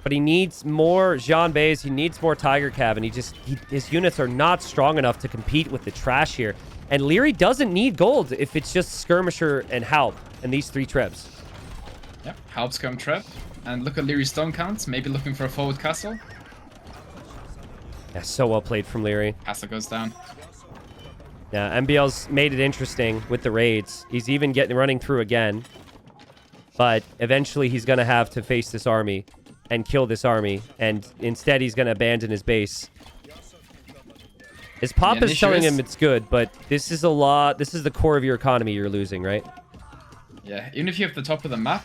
But he needs more Jean Bays. He needs more Tiger Cav. And his units are not strong enough to compete with the trash here. And Liereyy doesn't need gold if it's just Skirmisher and Halp and these 3 Trebs. Yep, Halp, Skirm, Treb. And look at Lierey's stone count. Maybe looking for a forward castle. Yeah, so well played from Liereyy. Castle goes down. Yeah, MbL's made it interesting with the raids. He's even running through again. But eventually he's going to have to face this army and kill this army. And instead he's going to abandon his base. His pop is telling him it's good, but this is a lot. This is the core of your economy you're losing, right? Yeah, even if you have the top of the map,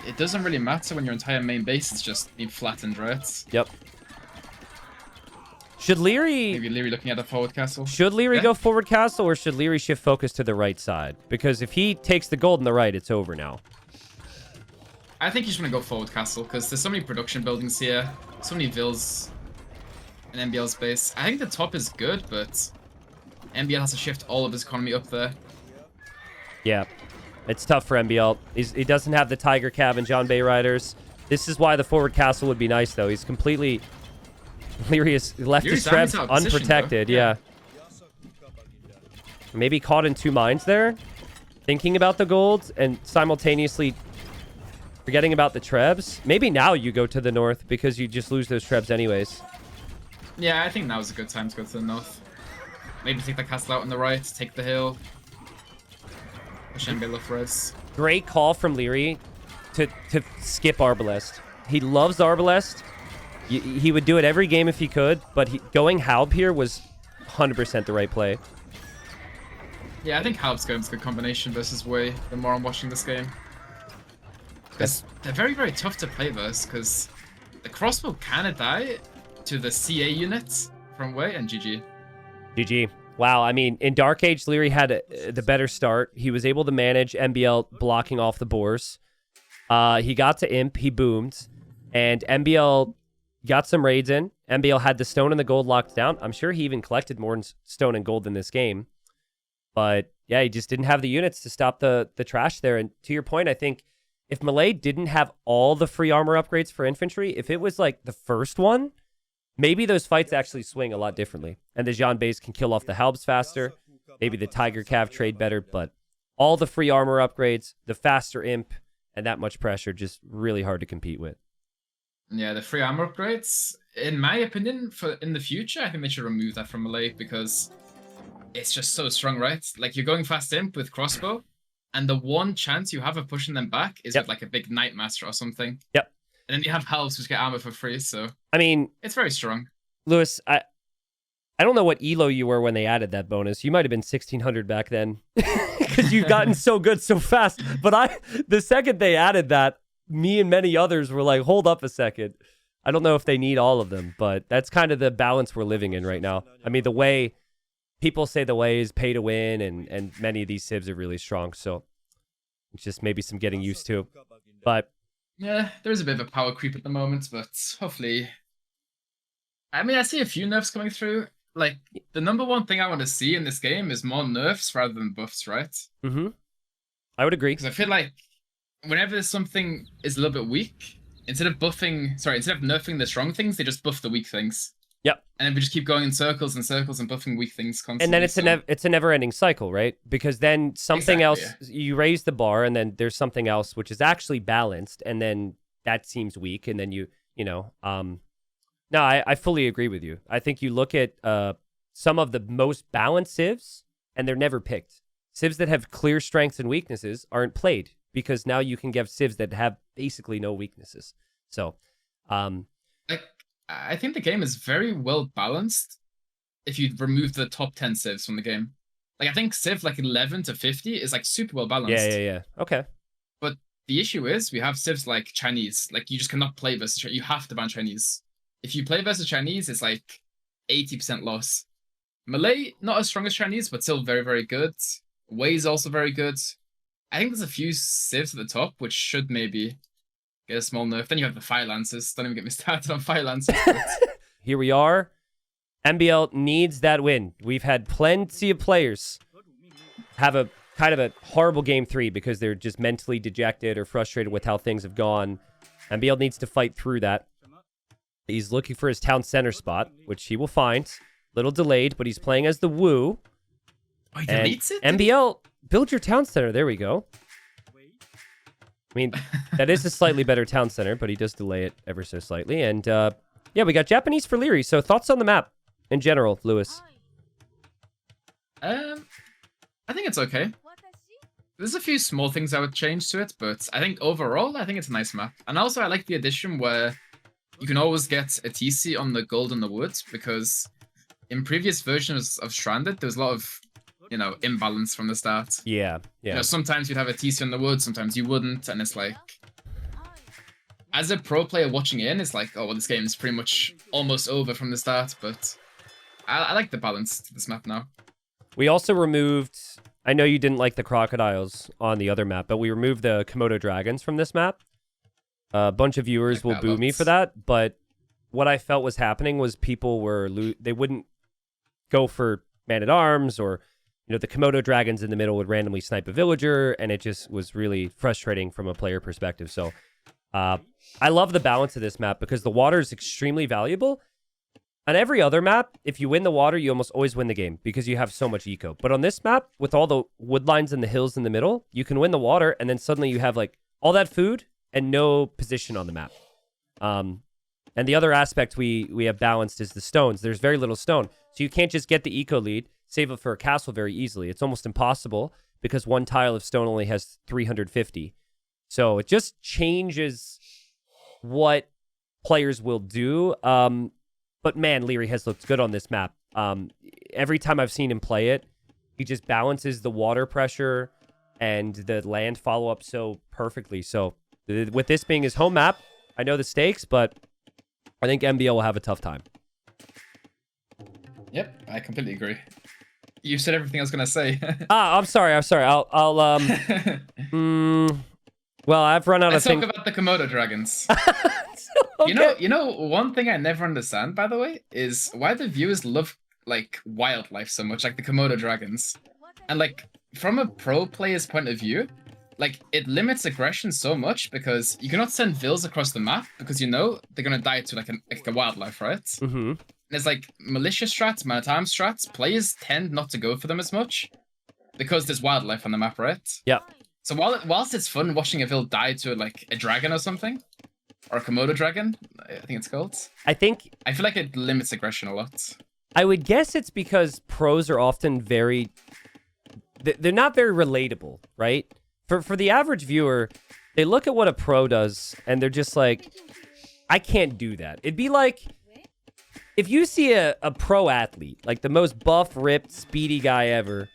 it doesn't really matter when your entire main base is just being flattened, right? Yep. Should Liereyy... Maybe Liereyy looking at a forward castle. Should Liereyy go forward castle, or should Liereyy shift focus to the right side? Because if he takes the gold on the right, it's over now. I think he's going to go forward castle, because there's so many production buildings here, so many vills in MbL's base. I think the top is good, but MbL has to shift all of his economy up there. Yeah. It's tough for MbL. He doesn't have the Tiger Cav and John Bay Riders. This is why the forward castle would be nice, though. He's completely... Liereyy has left his Trebs unprotected, yeah. Maybe caught in 2 minds there. Thinking about the gold and simultaneously forgetting about the Trebs. Maybe now you go to the north because you just lose those Trebs anyways. Yeah, I think now is a good time to go to the north. Maybe take the castle out on the right, take the hill. Push MbL off res. Great call from Liereyy to skip Arbalest. He loves Arbalest. He would do it every game if he could, but going Halb here was 100% the right play. Yeah, I think Halb's going to a good combination versus Wei the more I'm watching this game. Because they're very, very tough to play versus, because the crossbow kind of die to the CA units from Wei and GG. GG. Wow, I mean, in Dark Age, Liereyy had the better start. He was able to manage MbL blocking off the boars. He got to Imp, he boomed, and MbL got some raids in. MbL had the stone and the gold locked down. I'm sure he even collected more stone and gold in this game. But yeah, he just didn't have the units to stop the trash there. And to your point, I think if Malay didn't have all the free armor upgrades for infantry, if it was like the first one, maybe those fights actually swing a lot differently. And the Jean Bays can kill off the Halbs faster. Maybe the Tiger Cav trade better. But all the free armor upgrades, the faster imp, and that much pressure, just really hard to compete with. Yeah, the free armor upgrades, in my opinion, for in the future, I think they should remove that from Malay because it's just so strong, right? Like, you're going fast imp with crossbow, and the one chance you have of pushing them back is Yep. with like a big Night Master or something. Yep. And then you have Helps, which get armor for free, so I mean, it's very strong. Lewis, I don't know what elo you were when they added that bonus. You might have been 1600 back then because you've gotten so good so fast. But the second they added that, me and many others were like, hold up a second. I don't know if they need all of them, but that's kind of the balance we're living in right now. I mean, the way people say the way is pay to win, and many of these civs are really strong. So it's just maybe some getting used to. But yeah, there's a bit of a power creep at the moment, but hopefully. I mean, I see a few nerfs coming through. Like, the number one thing I want to see in this game is more nerfs rather than buffs, right? Mm-hmm. I would agree. Because I feel like whenever something is a little bit weak, instead of nerfing the strong things, they just buff the weak things. Yep. And then we just keep going in circles and circles and buffing weak things constantly. And then it's a never-ending cycle, right? Because then something else, you raise the bar, and then there's something else which is actually balanced, and then that seems weak, and then you know, no, I fully agree with you. I think you look at some of the most balanced civs, and they're never picked. Civs that have clear strengths and weaknesses aren't played, because now you can get civs that have basically no weaknesses. So, I think the game is very well balanced if you remove the top 10 civs from the game. Like, I think civ like 11 to 50 is like super well balanced. Yeah. Okay. But the issue is we have civs like Chinese. Like, you just cannot play versus Chinese. You have to ban Chinese. If you play versus Chinese, it's like 80% loss. Malay, not as strong as Chinese, but still very, very good. Wei is also very good. I think there's a few civs at the top, which should maybe get a small nerf. Then you have the Fire Lancers. Don't even get me started on Fire Lancers. Here we are. MbL needs that win. We've had plenty of players have a kind of a horrible game 3 because they're just mentally dejected or frustrated with how things have gone. MbL needs to fight through that. He's looking for his town center spot, which he will find. Little delayed, but he's playing as the Wu. Oh, he deletes it? MbL, build your town center. There we go. I mean, that is a slightly better town center, but he does delay it ever so slightly. And yeah, we got Japanese for Liereyy. So thoughts on the map in general, Lewis? I think it's okay. There's a few small things I would change to it, but I think overall, I think it's a nice map. And also, I like the addition where you can always get a TC on the gold in the woods, because in previous versions of Stranded, there was a lot of, you know, imbalance from the start. Yeah. You know, sometimes you'd have a TC on the woods, sometimes you wouldn't, and it's like, as a pro player watching in, it's like, oh, well, this game is pretty much almost over from the start, but I like the balance to this map now. We also removed, I know you didn't like the crocodiles on the other map, but we removed the Komodo dragons from this map. A bunch of viewers will boo me for that, but what I felt was happening was people were, they wouldn't go for man-at-arms, or, you know, the Komodo dragons in the middle would randomly snipe a villager, and it just was really frustrating from a player perspective. So I love the balance of this map because the water is extremely valuable. On every other map, if you win the water, you almost always win the game because you have so much eco. But on this map, with all the wood lines and the hills in the middle, you can win the water, and then suddenly you have like all that food and no position on the map. And the other aspect we have balanced is the stones. There's very little stone. So you can't just get the eco lead, save it for a castle very easily. It's almost impossible because one tile of stone only has 350. So it just changes what players will do. But man, Liereyy has looked good on this map. Every time I've seen him play it, he just balances the water pressure and the land follow-up so perfectly. So with this being his home map, I know the stakes, but I think MbL will have a tough time. Yep, I completely agree. You said everything I was gonna say. I'm sorry. I'll well, I've run out Let's of things. talk about the Komodo dragons. Okay. You know, one thing I never understand, by the way, is why the viewers love like wildlife so much, like the Komodo dragons. And like from a pro player's point of view, like it limits aggression so much because you cannot send vills across the map because you know they're gonna die to like a wildlife, right? Mm-hmm. There's like militia strats, man-at-arms strats. Players tend not to go for them as much because there's wildlife on the map, right? Yeah. So whilst it's fun watching a vill die to like a dragon or something, or a Komodo dragon, I think it's called. I feel like it limits aggression a lot. I would guess it's because pros are often they're not very relatable, right? For the average viewer, they look at what a pro does, and they're just like, I can't do that. It'd be like if you see a pro athlete, like the most buff, ripped, speedy guy ever,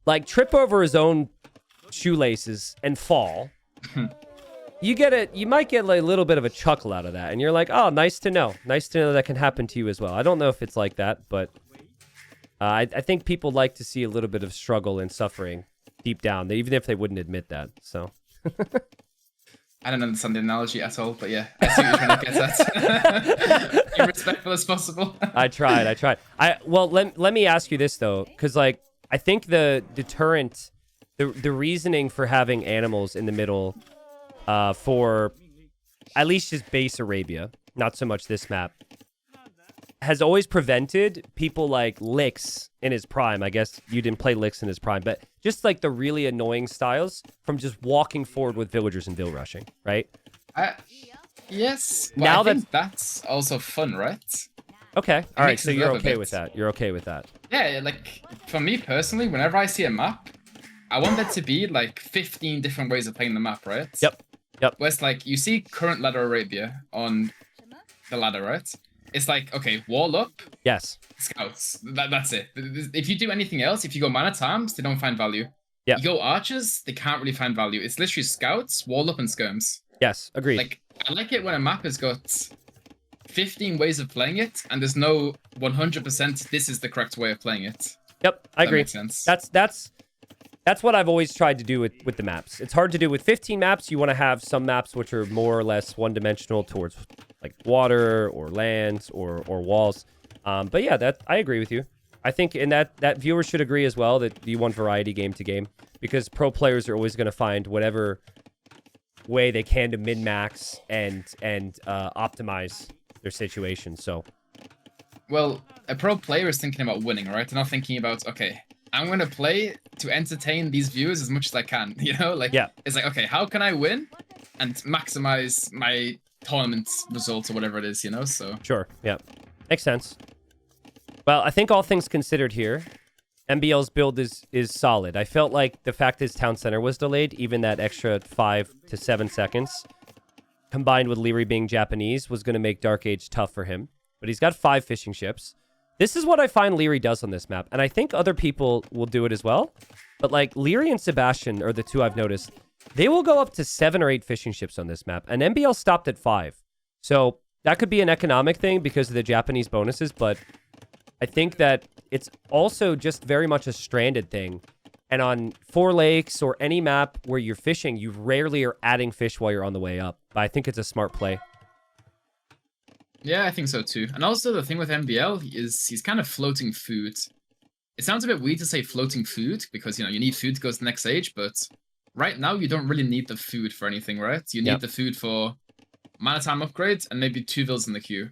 like trip over his own shoelaces and fall. You might get like a little bit of a chuckle out of that, and you're like, oh, nice to know. Nice to know that can happen to you as well. I don't know if it's like that, but I think people like to see a little bit of struggle and suffering deep down, even if they wouldn't admit that. So I don't understand the analogy at all, but yeah, I see what you're trying to get at. Be respectful as possible. I tried. Well, let me ask you this though, because like I think the deterrent, the reasoning for having animals in the middle, for at least just base Arabia, not so much this map, has always prevented people like Licks in his prime. I guess you didn't play Licks in his prime, but just like the really annoying styles from just walking forward with villagers and vill rushing, right? Yes. But now I think that's also fun, right? Okay. All right. So mixes it you're up a okay bit. with that. You're okay with that. Yeah, like for me personally, whenever I see a map, I want there to be like 15 different ways of playing the map, right? Yep. Where it's like you see current ladder Arabia on the ladder, right? It's like, okay, wall up, Yes. scouts. That's it. If you do anything else, if you go man at arms, they don't find value. Yeah. You go archers, they can't really find value. It's literally scouts, wall up, and skirms. Yes. Agreed. Like, I like it when a map has got 15 ways of playing it, and there's no 100% this is the correct way of playing it. Yep. I agree. Makes sense. That's what I've always tried to do with the maps. It's hard to do with 15 maps. You want to have some maps which are more or less one-dimensional towards like water or lands or walls. But yeah, I agree with you. I think in that viewers should agree as well that you want variety game to game, because pro players are always going to find whatever way they can to min-max and optimize their situation. So, well, a pro player is thinking about winning, right? They're not thinking about, okay, I'm going to play to entertain these viewers as much as I can, you know? Like, yeah. It's like, okay, how can I win and maximize my tournament results or whatever it is, you know? So Sure, yeah. Makes sense. Well, I think all things considered here, MbL's build is solid. I felt like the fact his town center was delayed, even that extra 5 to 7 seconds, combined with Liereyy being Japanese, was going to make Dark Age tough for him. But he's got 5 fishing ships. This is what I find Liereyy does on this map, and I think other people will do it as well. But like Liereyy and Sebastian are the two I've noticed. They will go up to 7 or 8 fishing ships on this map, and MbL stopped at 5. So that could be an economic thing because of the Japanese bonuses, but I think that it's also just very much a stranded thing. And on 4 lakes or any map where you're fishing, you rarely are adding fish while you're on the way up. But I think it's a smart play. yeah, I think so too. And also the thing with MbL is he's kind of floating food. It sounds a bit weird to say floating food because, you know, you need food to go to the next stage, but right now you don't really need the food for anything, right? You need the food for mana time upgrades and maybe 2 vills in the queue.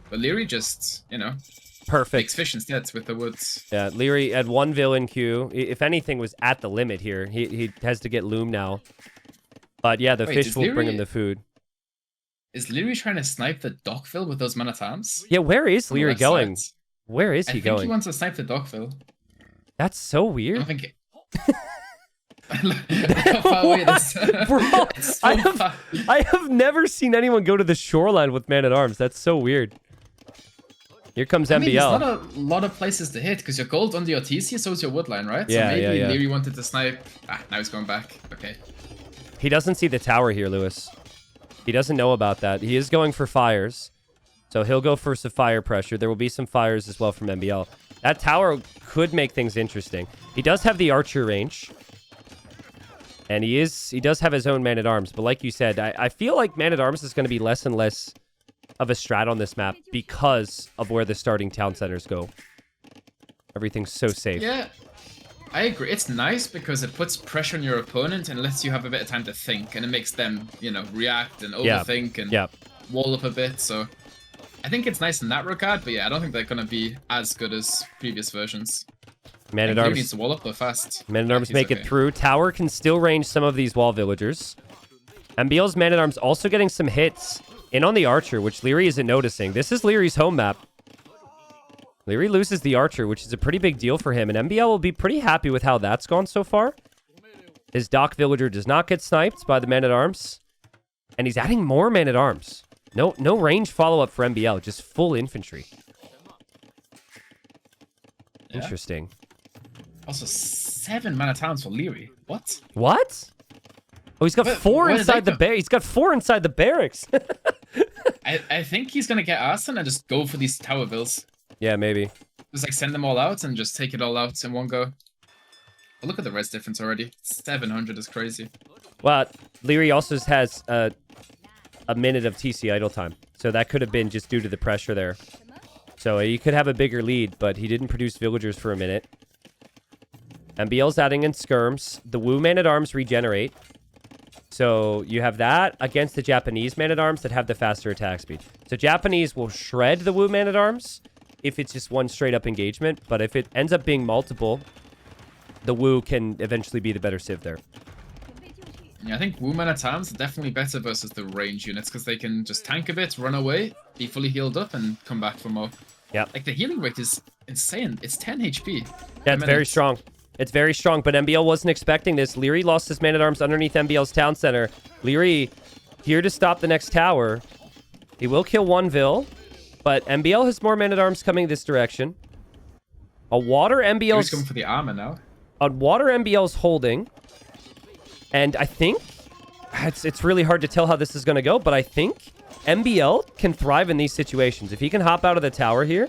But Liereyy just, you know, Perfect. makes fish instead with the woods. Yeah, Liereyy had 1 vill in queue. If anything, was at the limit here. He has to get loom now. But yeah, the fish will bring him the food. Is Liereyy trying to snipe the Dockville with those mana times? Yeah, where is Liereyy going? Where is he I think going? he wants to snipe the Dockville. That's so I weird. don't think Look how far away it is. Bro, It's so far. I have never seen anyone go to the shoreline with man-at-arms. That's so weird. Here comes I mean, MbL. there's not a lot of places to hit because your gold under your TC, so is your woodline, right? Yeah, so maybe yeah. Liereyy wanted to snipe. Now he's going back. Okay. He doesn't see the tower here, Lewis. He doesn't know about that. He is going for fires. So he'll go for some fire pressure. There will be some fires as well from MbL. That tower could make things interesting. He does have the archer range. And he does have his own man-at-arms. But like you said, I feel like man-at-arms is going to be less and less of a strat on this map because of where the starting town centers go. Everything's so safe. Yeah, I agree. It's nice because it puts pressure on your opponent and lets you have a bit of time to think, and it makes them, you know, react and overthink and wall up a bit. So I think it's nice in that regard, but yeah, I don't think they're going to be as good as previous versions. Man-at-arms needs to wall up though fast. Man-at-arms make it through. Tower can still range some of these wall villagers. MbL's Man-at-arms also getting some hits in on the archer, which Liereyy isn't noticing. This is Lierey's home map. Liereyy loses the archer, which is a pretty big deal for him, and MbL will be pretty happy with how that's gone so far. His Dock Villager does not get sniped by the Man-at-Arms. And he's adding more Man-at-Arms. No range follow-up for MbL, just full infantry. Yeah. Interesting. Also, 7 Man-at-Arms for Liereyy. What? What? Oh, he's got four inside the barracks. He's got 4 inside the barracks. I think he's gonna get Arson and just go for these tower bills. Yeah, maybe. Just like send them all out and just take it all out in one go. But look at the res difference already. 700 is crazy. Well, Liereyy also has a minute of TC idle time. So that could have been just due to the pressure there. So he could have a bigger lead, but he didn't produce villagers for a minute. MbL's adding in skirms. The Wu Man-at-Arms regenerate. So you have that against the Japanese Man-at-Arms that have the faster attack speed. So Japanese will shred the Wu Man-at-Arms if it's just one straight up engagement. But if it ends up being multiple, the Wu can eventually be the better civ there. Yeah, I think Wu Man-at-Arms are definitely better versus the range units because they can just tank a bit, run away, be fully healed up, and come back for more. Yeah. Like the healing rate is insane. It's 10 HP. Yeah, it's very strong. It's very strong, but MbL wasn't expecting this. Liereyy lost his Man-at-Arms underneath MbL's town center. Liereyy here to stop the next tower. He will kill one Vil, but MbL has more Men-at-Arms coming this direction. A water MbL's... He's going for the armor now. A water MbL's holding. And I think... It's really hard to tell how this is going to go, but I think MbL can thrive in these situations. If he can hop out of the tower here...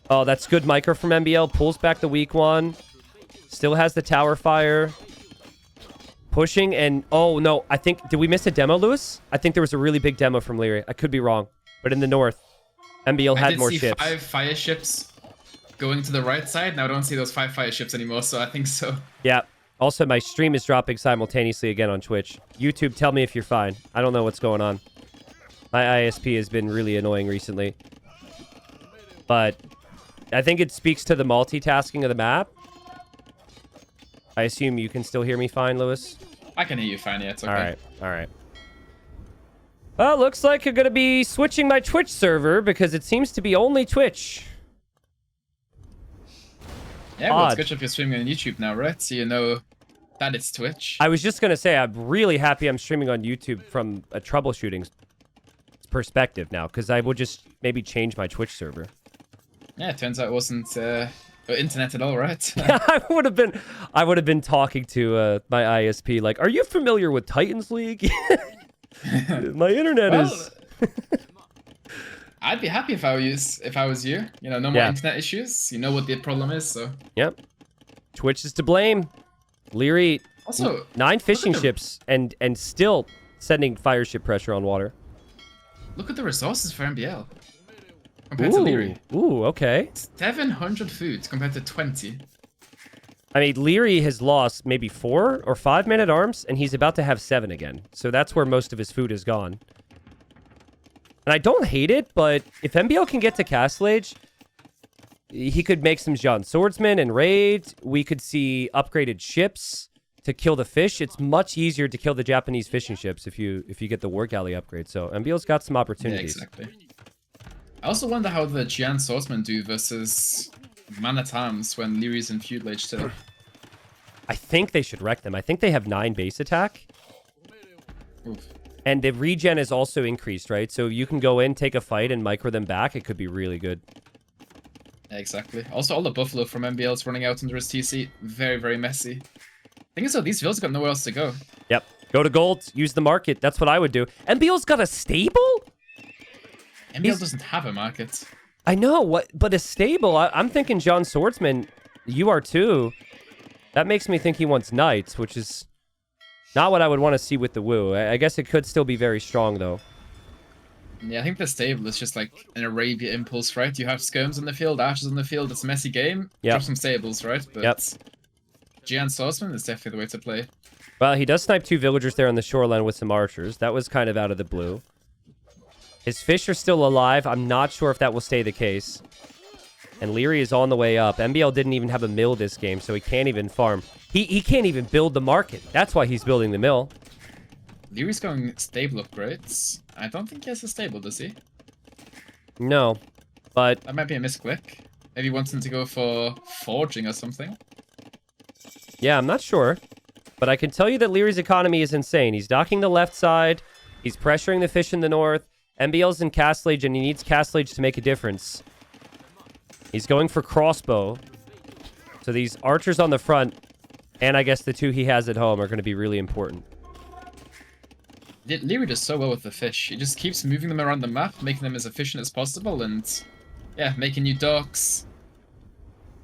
Oh, that's good micro from MbL. Pulls back the weak one. Still has the tower fire. Pushing and... Oh, no. I think... Did we miss a demo, Lewis? I think there was a really big demo from Liereyy. I could be wrong. But in the north, MbL had more ships. I did see 5 fire ships going to the right side. Now I don't see those 5 fire ships anymore, so I think so. Yeah. Also, my stream is dropping simultaneously again on Twitch. YouTube, tell me if you're fine. I don't know what's going on. My ISP has been really annoying recently. But I think it speaks to the multitasking of the map. I assume you can still hear me fine, Lewis? I can hear you fine, yeah, it's okay. Alright, alright. Well, looks like I'm going to be switching my Twitch server because it seems to be only Twitch. Yeah, well, it's good if you're streaming on YouTube now, right? So you know that it's Twitch. I was just going to say, I'm really happy I'm streaming on YouTube from a troubleshooting perspective now because I would just maybe change my Twitch server. Yeah, it turns out it wasn't internet at all, right? Yeah, I would have been talking to my ISP like, "Are you familiar with Titans League?" My internet is. I'd be happy if I was you. You know, no more internet issues. You know what the problem is, so. Yep. Twitch is to blame. Liereyy also 9 fishing ships and still sending fire ship pressure on water. Look at the resources for MbL. Compared to Liereyy. Ooh, okay. 700 foods compared to 20. I mean, Liereyy has lost maybe 4 or 5 Men-at-Arms, and he's about to have 7 again. So that's where most of his food is gone. And I don't hate it, but if MbL can get to Castle Age, he could make some Jean Swordsman and raid. We could see upgraded ships to kill the fish. It's much easier to kill the Japanese fishing ships if you get the War Galley upgrade. So MbL's got some opportunities. Yeah, exactly. I also wonder how the Jian Swordsmen do versus Man-at-Arms when Lierey's in Feudal Age too. I think they should wreck them. I think they have 9 base attack. Oof. And the regen is also increased, right? So you can go in, take a fight, and micro them back. It could be really good. Yeah, exactly. Also, all the buffalo from MbL is running out under his TC. Very, very messy. Thing is, though, these vills got nowhere else to go. Yep. Go to gold. Use the market. That's what I would do. MbL's got a stable? MbL doesn't have a market. I know, but a stable. I'm thinking John Swordsman. You are too. That makes me think he wants knights, which is not what I would want to see with the Wu. I guess it could still be very strong, though. Yeah, I think the stable is just like an Arabia impulse, right? You have skirms on the field, archers on the field. It's a messy game. Yep. Drop some stables, right? But Jian Swordsman is definitely the way to play. Well, he does snipe 2 villagers there on the shoreline with some archers. That was kind of out of the blue. His fish are still alive. I'm not sure if that will stay the case. And Liereyy is on the way up. MbL didn't even have a mill this game, so he can't even farm. He can't even build the market. That's why he's building the mill. Lierey's going stable upgrades. I don't think he has a stable, does he? No, but... That might be a misclick. Maybe he wants him to go for forging or something. Yeah, I'm not sure. But I can tell you that Lierey's economy is insane. He's docking the left side. He's pressuring the fish in the north. MbL's in Castlage, and he needs Castlage to make a difference. He's going for crossbow. So these archers on the front, and I guess the 2 he has at home, are going to be really important. Liereyy does so well with the fish. He just keeps moving them around the map, making them as efficient as possible, and yeah, making new docks.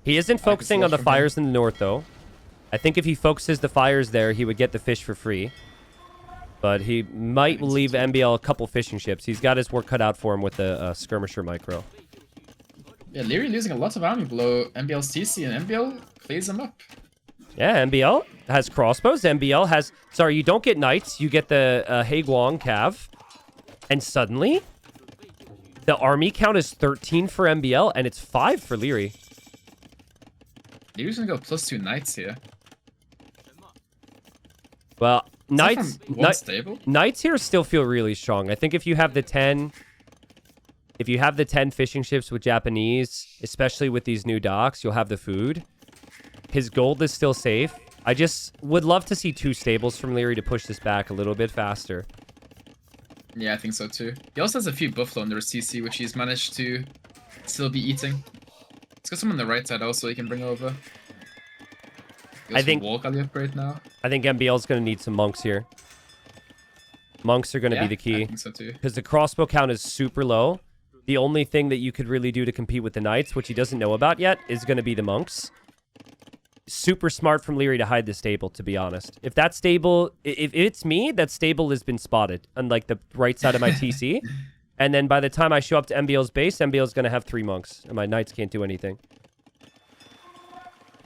He isn't focusing on the fires in the north, though. I think if he focuses the fires there, he would get the fish for free. But he might leave MbL a couple fishing ships. He's got his work cut out for him with the skirmisher micro. Yeah, Liereyy losing a lot of army below MbL's TC, and MbL clears him up. Yeah, MbL has crossbows. MbL has... Sorry, you don't get knights. You get the Haeguang Cav. And suddenly, the army count is 13 for MbL, and it's 5 for Liereyy. Lierey's gonna go +2 knights here. Well, knights... Stable? Knights here still feel really strong. I think if you have the 10... If you have the 10 fishing ships with Japanese, especially with these new docks, you'll have the food. His gold is still safe. I just would love to see 2 stables from Liereyy to push this back a little bit faster. Yeah, I think so too. He also has a few buffalo under his CC, which he's managed to still be eating. He's got some on the right side also he can bring over. I think Wall Galley upgrade now. I think MbL's going to need some monks here. Monks are going to be the key. I think so too. Because the crossbow count is super low. The only thing that you could really do to compete with the knights, which he doesn't know about yet, is going to be the monks. Super smart from Liereyy to hide the stable, to be honest. If that stable... If it's me, that stable has been spotted on, like, the right side of my TC. And then by the time I show up to MbL's base, MbL's going to have 3 monks. And my knights can't do anything.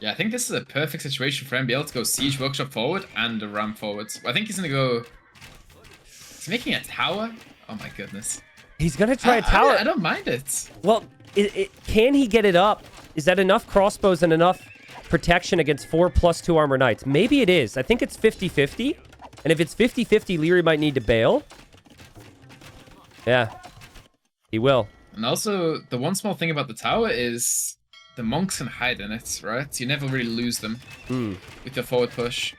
Yeah, I think this is a perfect situation for MbL to go Siege Workshop forward and a Ram forward. I think he's going to go... He's making a tower? Oh my goodness. He's going to try a tower. I don't mind it. Well, can he get it up? Is that enough crossbows and enough protection against 4 +2 armor knights? Maybe it is. I think it's 50-50. And if it's 50-50, Liereyy might need to bail. Yeah. He will. And also, the one small thing about the tower is the monks can hide in it, right? You never really lose them with your forward push.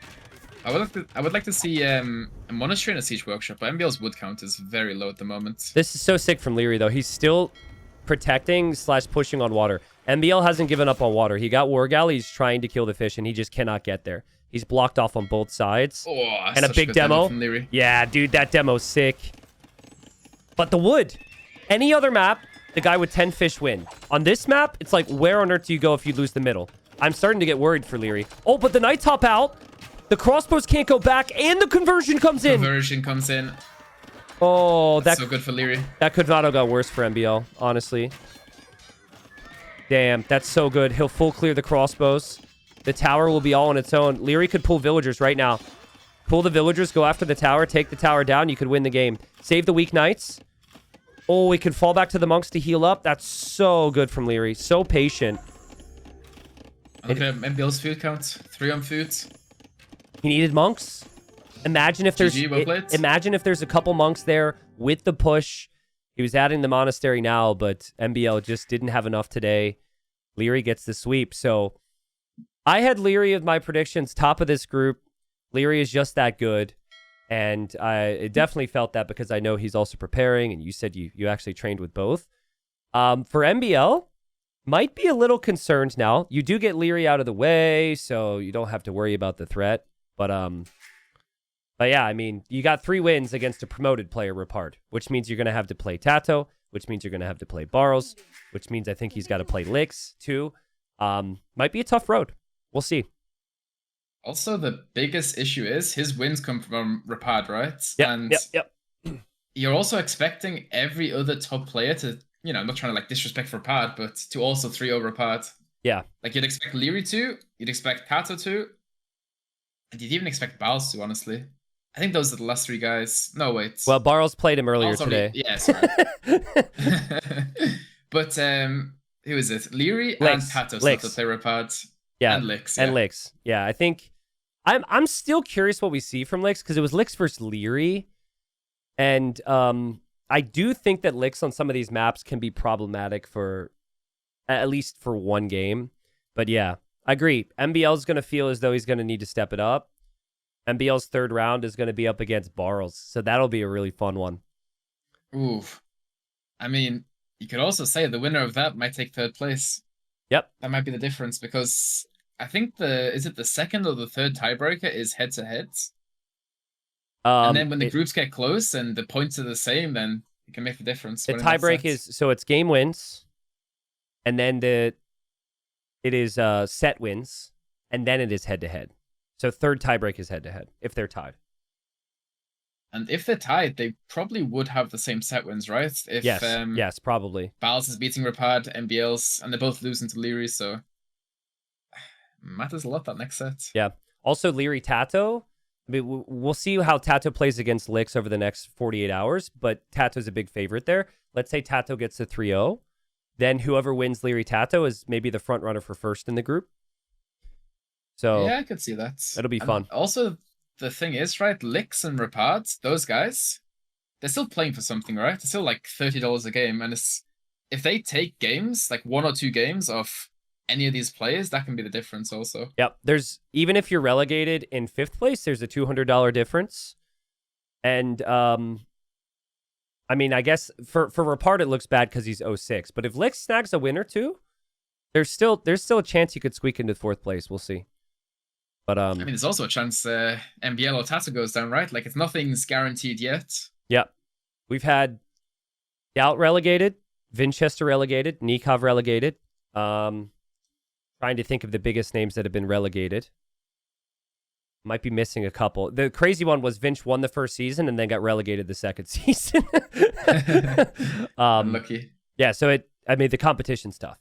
I would like to see a monastery and a siege workshop, but MbL's wood count is very low at the moment. This is so sick from Liereyy, though. He's still protecting / pushing on water. MbL hasn't given up on water. He got War Galley. He's trying to kill the fish, and he just cannot get there. He's blocked off on both sides. Oh, and a big demo. From Liereyy. Yeah, dude, that demo's sick. But the wood. Any other map, the guy with 10 fish win. On this map, it's like, where on earth do you go if you lose the middle? I'm starting to get worried for Liereyy. Oh, but the knights hop out. The crossbows can't go back, and the conversion comes in. Conversion comes in. Oh, that's so good for Liereyy. That could not have got worse for MbL, honestly. Damn, that's so good. He'll full clear the crossbows. The tower will be all on its own. Liereyy could pull villagers right now. Pull the villagers, go after the tower, take the tower down. You could win the game. Save the weak knights. Oh, we could fall back to the monks to heal up. That's so good from Liereyy. So patient. Okay, MbL's food count. 3 on food. He needed monks. Imagine if there's imagine if there's a couple monks there with the push. He was adding the monastery now, but MbL just didn't have enough today. Liereyy gets the sweep. So I had Liereyy of my predictions top of this group. Liereyy is just that good. And I definitely felt that because I know he's also preparing, and you said you actually trained with both. For MbL, might be a little concerned now. You do get Liereyy out of the way, so you don't have to worry about the threat. But yeah, I mean, you got 3 wins against a promoted player, Ripard, which means you're going to have to play Tato, which means you're going to have to play Barros, which means I think he's got to play Lix, too. Might be a tough road. We'll see. Also, the biggest issue is his wins come from Ripard, right? Yep. You're also expecting every other top player to, you know, I'm not trying to, like, disrespect Ripard, but to also 3-0 Ripard. Yeah. Like, you'd expect Liereyy to, you'd expect Tato to, and you'd even expect Barros to, honestly. I think those are the last 3 guys. No, wait. Well, Barros played him earlier today. Yeah, sorry. But, who is it? Liereyy and Tato still to play Ripard. Yeah, and Lix. And Lix. Yeah, I think... I'm still curious what we see from Lix, because it was Lix versus Liereyy. And I do think that Lix on some of these maps can be problematic for... at least for one game. But yeah, I agree. MbL is going to feel as though he's going to need to step it up. MbL's third round is going to be up against Barles, so that'll be a really fun one. Ooh. I mean, you could also say the winner of that might take third place. Yep. That might be the difference, because I think is it the second or the third tiebreaker is head-to-head? And then when the groups get close and the points are the same, then it can make the difference. The tiebreak is, so it's game wins, and then it is set wins, and then it is head-to-head. So third tiebreak is head-to-head, if they're tied. And if they're tied, they probably would have the same set wins, right? If, yes, probably. Bals is beating Rapad, MbL's, and they're both losing to Liereyy, so matters a lot that next set. Yeah. Also, Liereyy Tato. I mean, we'll see how Tato plays against Licks over the next 48 hours, but Tato's a big favorite there. Let's say Tato gets to 3-0. Then whoever wins Liereyy Tato is maybe the front runner for first in the group. So yeah, I could see that. It'll be fun. Also, the thing is, right, Licks and Rapad, those guys, they're still playing for something, right? They're still like $30 a game, and if they take games, like 1 or 2 games of any of these players, that can be the difference also. Yep. Even if you're relegated in 5th place, there's a $200 difference. And I mean, I guess for Rapard it looks bad because he's 06. But if Licks snags a win or two, there's still a chance he could squeak into 4th place. We'll see. But I mean, there's also a chance MbL or Tato goes down, right? Like, nothing's guaranteed yet. Yep. We've had Gout relegated, Vinchester relegated, Nikov relegated. Trying to think of the biggest names that have been relegated. Might be missing a couple. The crazy one was Vinch won the first season and then got relegated the second season. Unlucky. Yeah, so the competition's tough.